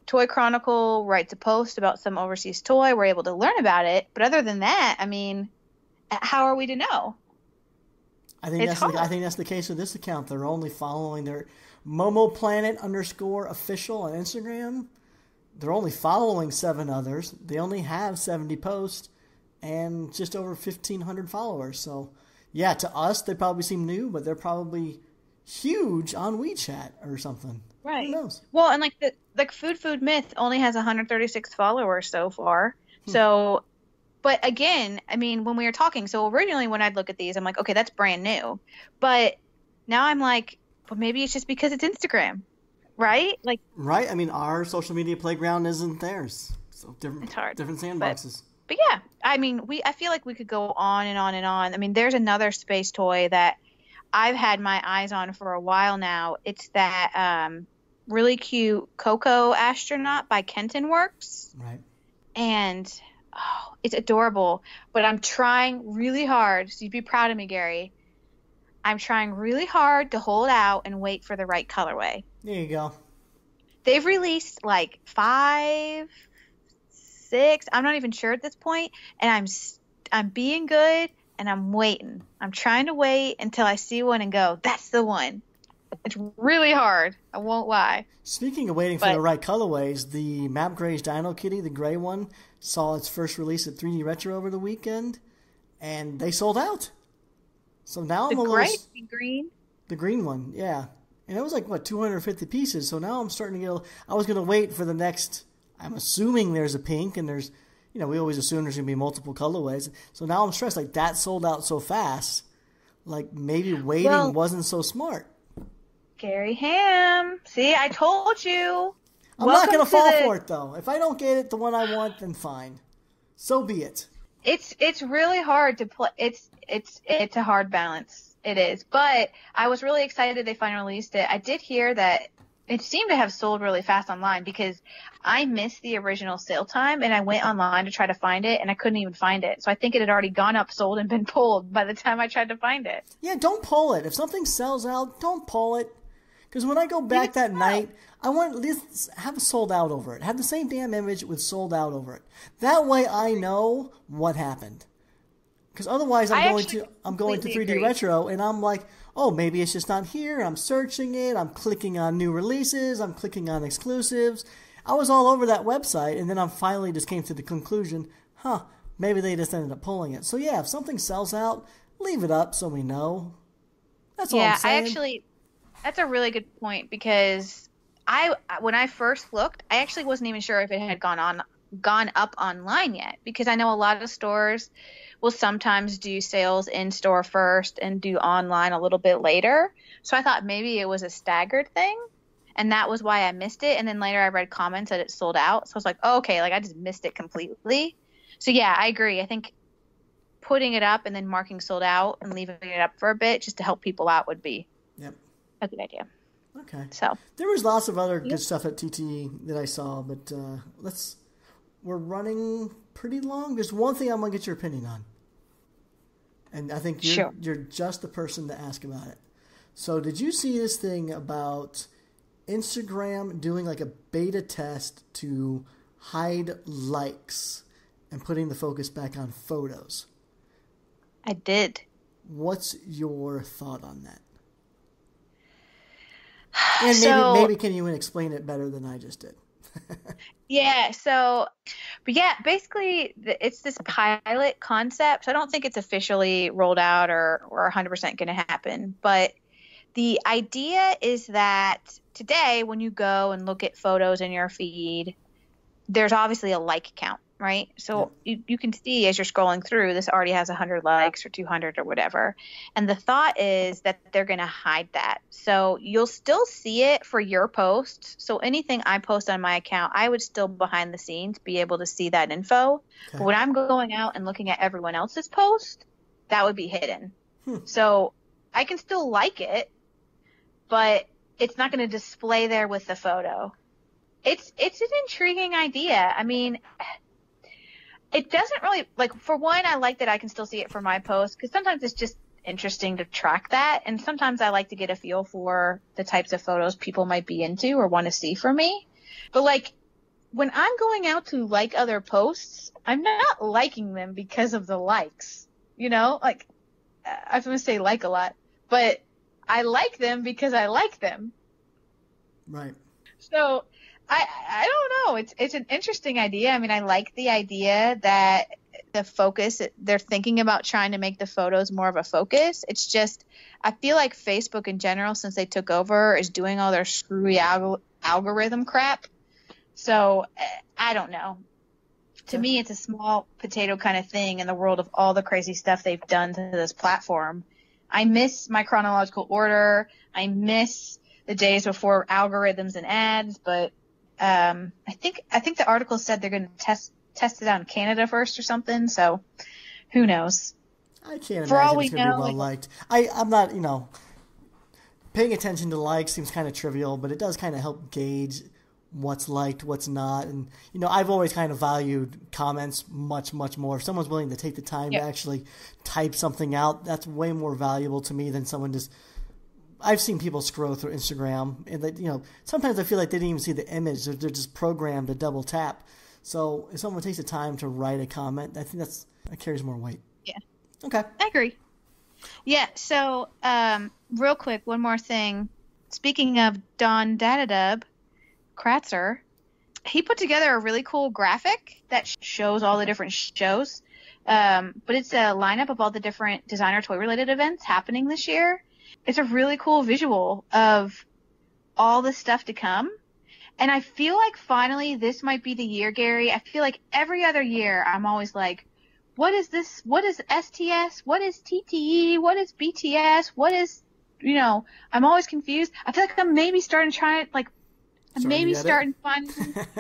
Toy Chronicle writes a post about some overseas toy. We're able to learn about it. But other than that, I mean, how are we to know? I think that's the case with this account. They're only following their MomoPlanet_official on Instagram. They're only following 7 others. They only have 70 posts and just over 1,500 followers. So, yeah, to us, they probably seem new, but they're probably huge on WeChat or something. Right. Who knows? Well, and like Food Myth only has 136 followers so far. So, but again, I mean, when we were talking, so originally when I'd look at these, I'm like, okay, that's brand new. But now I'm like, well, maybe it's just because it's Instagram. Right? Like, right? I mean, our social media playground isn't theirs. So it's hard. Different sandboxes. But yeah, I mean, I feel like we could go on and on and on. I mean, there's another space toy that I've had my eyes on for a while now. It's that really cute Coco astronaut by Kenton Works. Right. And it's adorable. But I'm trying really hard. So you'd be proud of me, Gary. I'm trying really hard to hold out and wait for the right colorway. There you go. They've released like 5, 6. I'm not even sure at this point, and I'm being good, and I'm waiting. I'm trying to wait until I see one and go, that's the one. It's really hard. I won't lie. Speaking of waiting for the right colorways, the Map Gray's Dino Kitty, the gray one, saw its first release at 3D Retro over the weekend, and they sold out. So now I'm the green? The green one, yeah. And it was like, 250 pieces. So now I'm starting to get I was going to wait for the next, I'm assuming there's a pink, and there's, we always assume there's going to be multiple colorways. So now I'm stressed, like, that sold out so fast. Like, maybe waiting wasn't so smart. Gary Ham. See, I told you. I'm not going to fall for it, though. If I don't get it, the one I want, then fine. So be it. It's really hard to play. It's a hard balance. It is. But I was really excited they finally released it. I did hear that it seemed to have sold really fast online because I missed the original sale time and I went online to try to find it and I couldn't even find it. So I think it had already gone up, sold, and been pulled by the time I tried to find it. Yeah, don't pull it. If something sells out, don't pull it. Because when I go back that night, I want at least have sold out over it. Have the same damn image with sold out over it. That way I know what happened. Because otherwise I'm going to 3D Retro and I'm like, oh, maybe it's just not here. I'm searching it. I'm clicking on new releases. I'm clicking on exclusives. I was all over that website and then I finally just came to the conclusion, maybe they just ended up pulling it. So yeah, if something sells out, leave it up so we know. That's all I'm saying. That's a really good point because when I first looked, I actually wasn't even sure if it had gone up online yet because I know a lot of stores will sometimes do sales in store first and do online a little bit later. So I thought maybe it was a staggered thing and that was why I missed it. And then later I read comments that it sold out. So I was like, oh, okay, like I just missed it completely. So yeah, I agree. I think putting it up and then marking sold out and leaving it up for a bit just to help people out would be a good idea. Okay. So there was lots of other good stuff at TTE that I saw, but we're running pretty long. There's one thing I want to get your opinion on. And I think you're just the person to ask about it. So did you see this thing about Instagram doing like a beta test to hide likes and putting the focus back on photos? I did. What's your thought on that? And maybe can you explain it better than I just did? Basically it's this pilot concept. So I don't think it's officially rolled out or 100% going to happen. But the idea is that today when you go and look at photos in your feed, there's obviously a like count, right? So you can see as you're scrolling through, this already has 100 likes or 200 or whatever. And the thought is that they're going to hide that. So you'll still see it for your posts. So anything I post on my account, I would still behind the scenes be able to see that info. Okay. But when I'm going out and looking at everyone else's post, that would be hidden. So I can still like it, but it's not going to display there with the photo. It's an intriguing idea. I mean, it doesn't really, like, for one, I like that I can still see it for my post, because sometimes it's just interesting to track that, and sometimes I like to get a feel for the types of photos people might be into or want to see from me. But, like, when I'm going out to like other posts, I'm not liking them because of the likes, you know? Like, I was going to say like a lot, but I like them because I like them. Right. So I don't know. It's an interesting idea. I mean, I like the idea that the focus, they're thinking about trying to make the photos more of a focus. It's just, I feel like Facebook in general, since they took over, is doing all their screwy algorithm crap. So I don't know. To me, it's a small potato kind of thing in the world of all the crazy stuff they've done to this platform. I miss my chronological order. I miss the days before algorithms and ads, but I think the article said they're going to test it out in Canada first or something. So who knows? I can't imagine it's going to be well liked. I'm not, paying attention to likes seems kind of trivial, but it does kind of help gauge what's liked, what's not. And, I've always kind of valued comments much, much more. If someone's willing to take the time to actually type something out, that's way more valuable to me than someone just... I've seen people scroll through Instagram, and sometimes I feel like they didn't even see the image. They're just programmed to double tap. So if someone takes the time to write a comment, I think that carries more weight. Yeah. Okay. I agree. Yeah. So real quick, one more thing. Speaking of Don Dadadub Kratzer, he put together a really cool graphic that shows all the different shows. But it's a lineup of all the different designer toy related events happening this year. It's a really cool visual of all the stuff to come. And I feel like finally this might be the year, Gary. I feel like every other year I'm always like, what is this? What is STS? What is TTE? What is BTS? What is, I'm always confused. I feel like I'm maybe starting to find,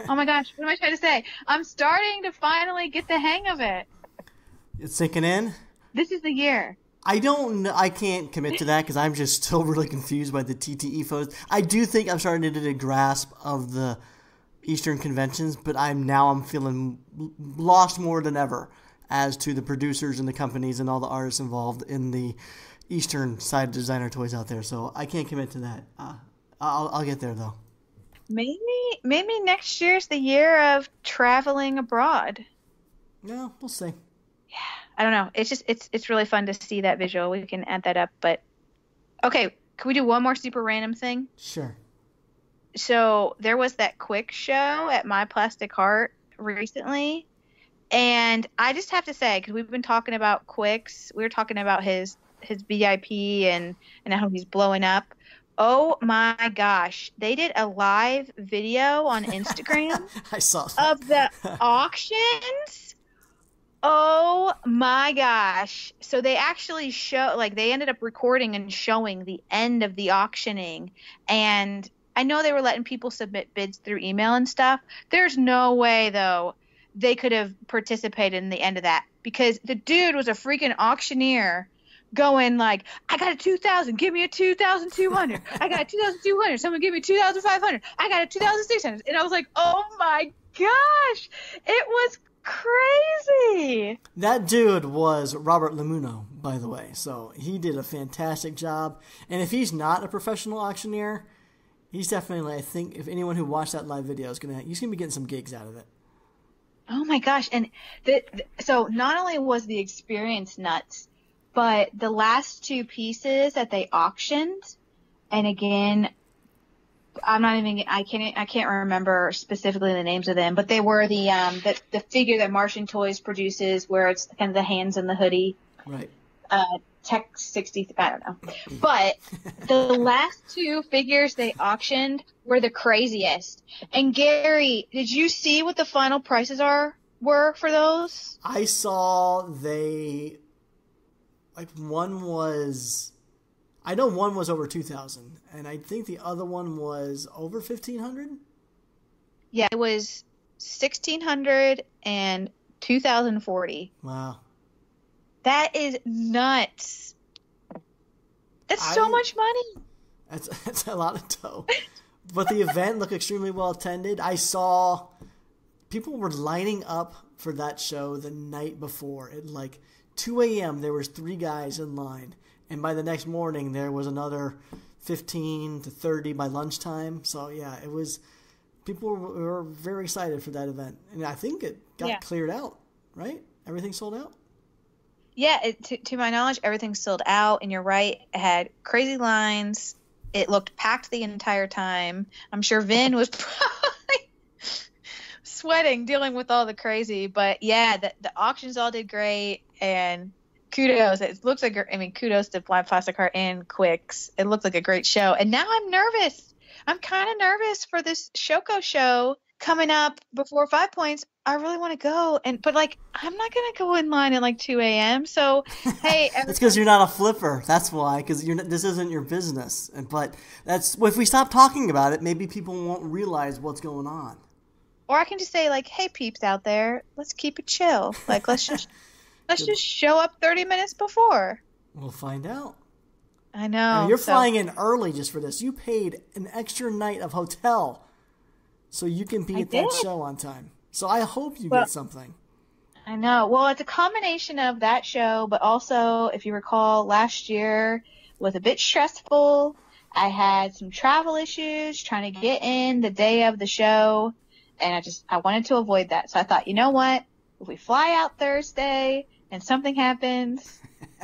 oh my gosh, what am I trying to say? I'm starting to finally get the hang of it. It's sinking in? This is the year. I can't commit to that because I'm just still really confused by the TTE photos. I do think I'm starting to get a grasp of the Eastern conventions, but I'm feeling lost more than ever as to the producers and the companies and all the artists involved in the Eastern side of designer toys out there. So I can't commit to that. I'll get there though. Maybe next year's the year of traveling abroad. Yeah, we'll see. Yeah. I don't know. It's just it's really fun to see that visual. We can add that up. But okay, can we do one more super random thing? Sure. So there was that Quick show at My Plastic Heart recently, and I just have to say, because we've been talking about Quicks, we were talking about his VIP and how he's blowing up. Oh my gosh, they did a live video on Instagram I saw that. Of the auctions. Oh my gosh. So they actually they ended up recording and showing the end of the auctioning. And I know they were letting people submit bids through email and stuff. There's no way, though, they could have participated in the end of that. Because the dude was a freaking auctioneer going like, I got a 2,000, give me a 2,200. I got a 2,200, someone give me 2,500. I got a 2,600. And I was like, oh my gosh. It was crazy. That dude was Robert Lemuno, by the way, so he did a fantastic job. And if he's not a professional auctioneer, he's definitely, I think, if anyone who watched that live video he's gonna be getting some gigs out of it. Oh my gosh. And so not only was the experience nuts, but the last two pieces that they auctioned, and again, I can't remember specifically the names of them, but they were the figure that Marsham Toys produces, where it's kind of the hands in the hoodie. Right. Tech 60, I don't know. But the last two figures they auctioned were the craziest. And Gary, did you see what the final prices were for those? I saw I know one was over 2,000, and I think the other one was over 1,500. Yeah, it was 1,600 and 2,040. Wow, that is nuts. That's so much money. That's a lot of dough. But the event looked extremely well attended. I saw people were lining up for that show the night before. At like 2 a.m., there was 3 guys in line. And by the next morning, there was another 15 to 30 by lunchtime. So, yeah, it was – people were very excited for that event. And I think it got cleared out, right? Everything sold out? Yeah, to my knowledge, everything sold out. And you're right. It had crazy lines. It looked packed the entire time. I'm sure Vin was probably sweating dealing with all the crazy. But, yeah, the auctions all did great. And kudos. It looks like, kudos to Fly Plastic Heart and Quicks. It looked like a great show. And now I'm nervous. I'm kind of nervous for this Shoko show coming up before 5 Points. I really want to go. But I'm not going to go in line at like 2 a.m. So, hey. That's because you're not a flipper. That's why. Because this isn't your business. But if we stop talking about it, maybe people won't realize what's going on. Or I can just say, hey, peeps out there, let's keep it chill. Let's just show up 30 minutes before. We'll find out. I know. You're flying in early just for this. You paid an extra night of hotel so you can be at that show on time. So I hope you get something. I know. Well, it's a combination of that show, but also, if you recall, last year was a bit stressful. I had some travel issues trying to get in the day of the show, and I wanted to avoid that. So I thought, you know what? If we fly out Thursday and something happens,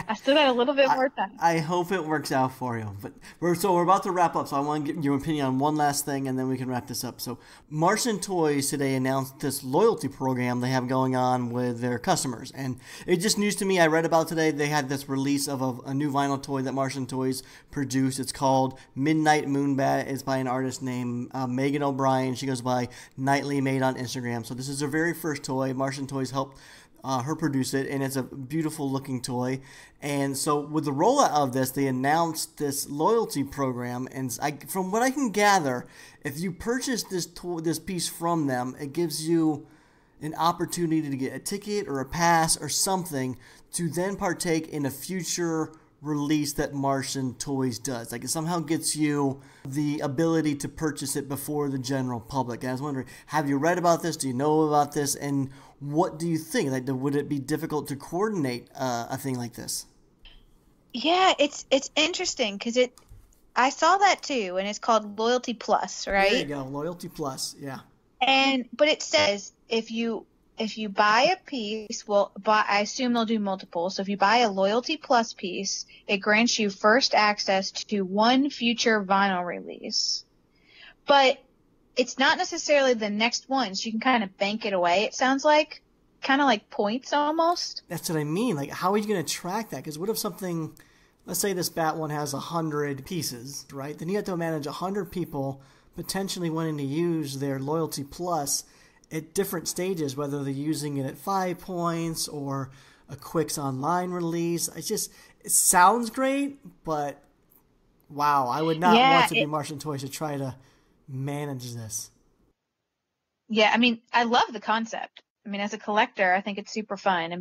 I still got a little bit more time. I hope it works out for you. But we're about to wrap up, so I want to get your opinion on one last thing, and then we can wrap this up. So Marsham Toys today announced this loyalty program they have going on with their customers. And it's just news to me. I read about today they had this release of a new vinyl toy that Marsham Toys produced. It's called Midnight Moonbat. It's by an artist named Megan O'Brien. She goes by Nightly Made on Instagram. So this is her very first toy. Marsham Toys helped her produce it, and it's a beautiful looking toy. And so with the rollout of this, they announced this loyalty program, and from what I can gather, if you purchase this piece from them, it gives you an opportunity to get a ticket or a pass or something to then partake in a future release that Marsham Toys does. It somehow gets you the ability to purchase it before the general public. And I was wondering, have you read about this? Do you know about this? And what do you think? Would it be difficult to coordinate a thing like this? Yeah, it's interesting because I saw that too, and it's called Loyalty Plus, right? There you go, Loyalty Plus, yeah. But it says if you buy a piece, I assume they'll do multiple. So if you buy a Loyalty Plus piece, it grants you first access to one future vinyl release. But it's not necessarily the next one, so you can kind of bank it away, it sounds like. Kind of like points almost. That's what I mean. How are you going to track that? Because what if something, let's say this bat one has 100 pieces, right? Then you have to manage 100 people potentially wanting to use their Loyalty Plus at different stages, whether they're using it at 5 Points or a Quicks online release. It sounds great, but wow, I would not want to be Marsham Toys to try to manage this. Yeah, I love the concept. As a collector, I think it's super fun.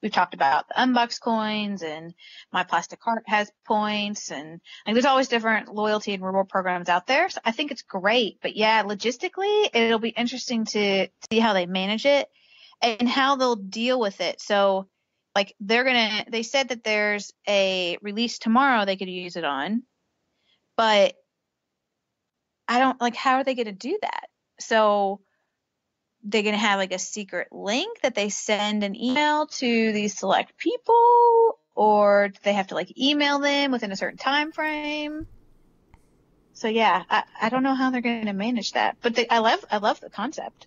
We've talked about the Unbox coins, and My Plastic Heart has points, and there's always different loyalty and reward programs out there. So I think it's great. But yeah, logistically, it'll be interesting to see how they manage it and how they'll deal with it. So they said that there's a release tomorrow they could use it on, but I don't how are they going to do that? So they're going to have a secret link that they send an email to these select people, or do they have to email them within a certain time frame? So yeah, I don't know how they're going to manage that, but I love the concept.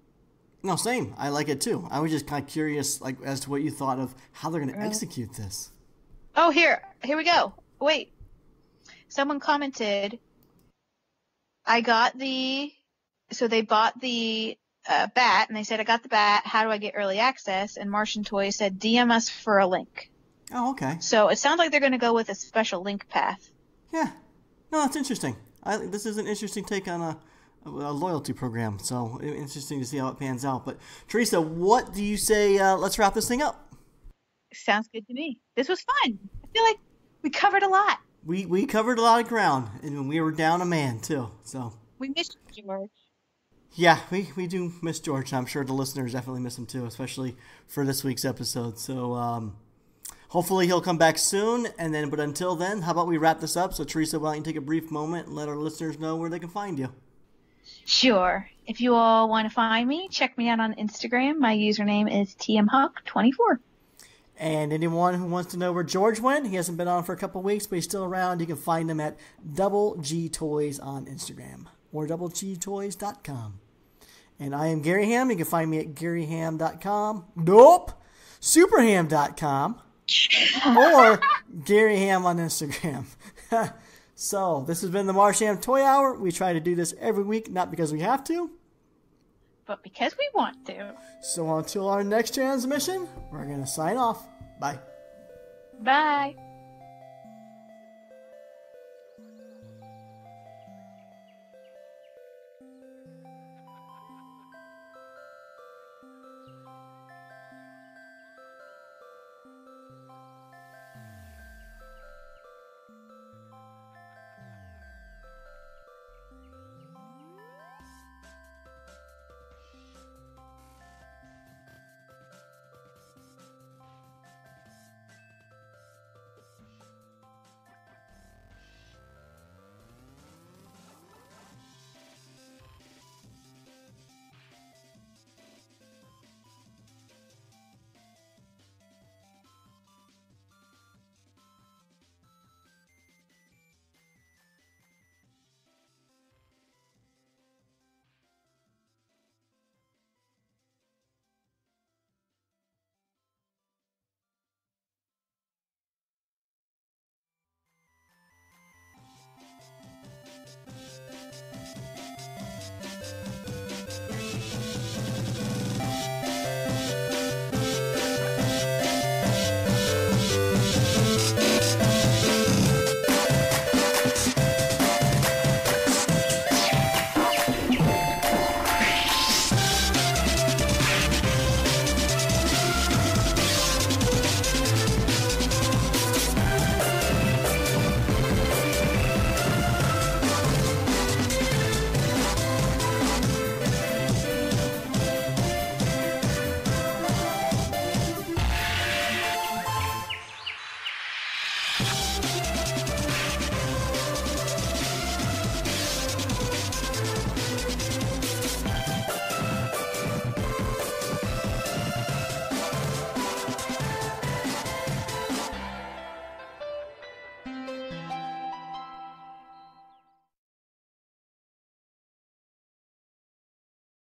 No, same. I like it too. I was just kind of curious as to what you thought of how they're going to execute this. Oh, here we go. Wait, someone commented, they bought the bat, and they said, I got the bat, how do I get early access? And Marsham Toys said, DM us for a link. Oh, okay. So it sounds like they're going to go with a special link path. Yeah. No, that's interesting. This is an interesting take on a loyalty program, so interesting to see how it pans out. But Teresa, what do you say, let's wrap this thing up? Sounds good to me. This was fun. I feel like we covered a lot. We covered a lot of ground, and we were down a man, too, so... We miss you, George. Yeah, we do miss George. I'm sure the listeners definitely miss him too, especially for this week's episode. So hopefully he'll come back soon. But until then, how about we wrap this up? So Teresa, why don't you take a brief moment and let our listeners know where they can find you? Sure. If you all want to find me, check me out on Instagram. My username is tmhawk24. And anyone who wants to know where George went, he hasn't been on for a couple weeks, but he's still around. You can find him at Double G Toys on Instagram or doublegtoys.com. And I am Gary Ham. You can find me at garyham.com. Nope. Superham.com. Or Gary Ham on Instagram. So, this has been the Marsham Toy Hour. We try to do this every week, not because we have to, but because we want to. So until our next transmission, we're going to sign off. Bye. Bye.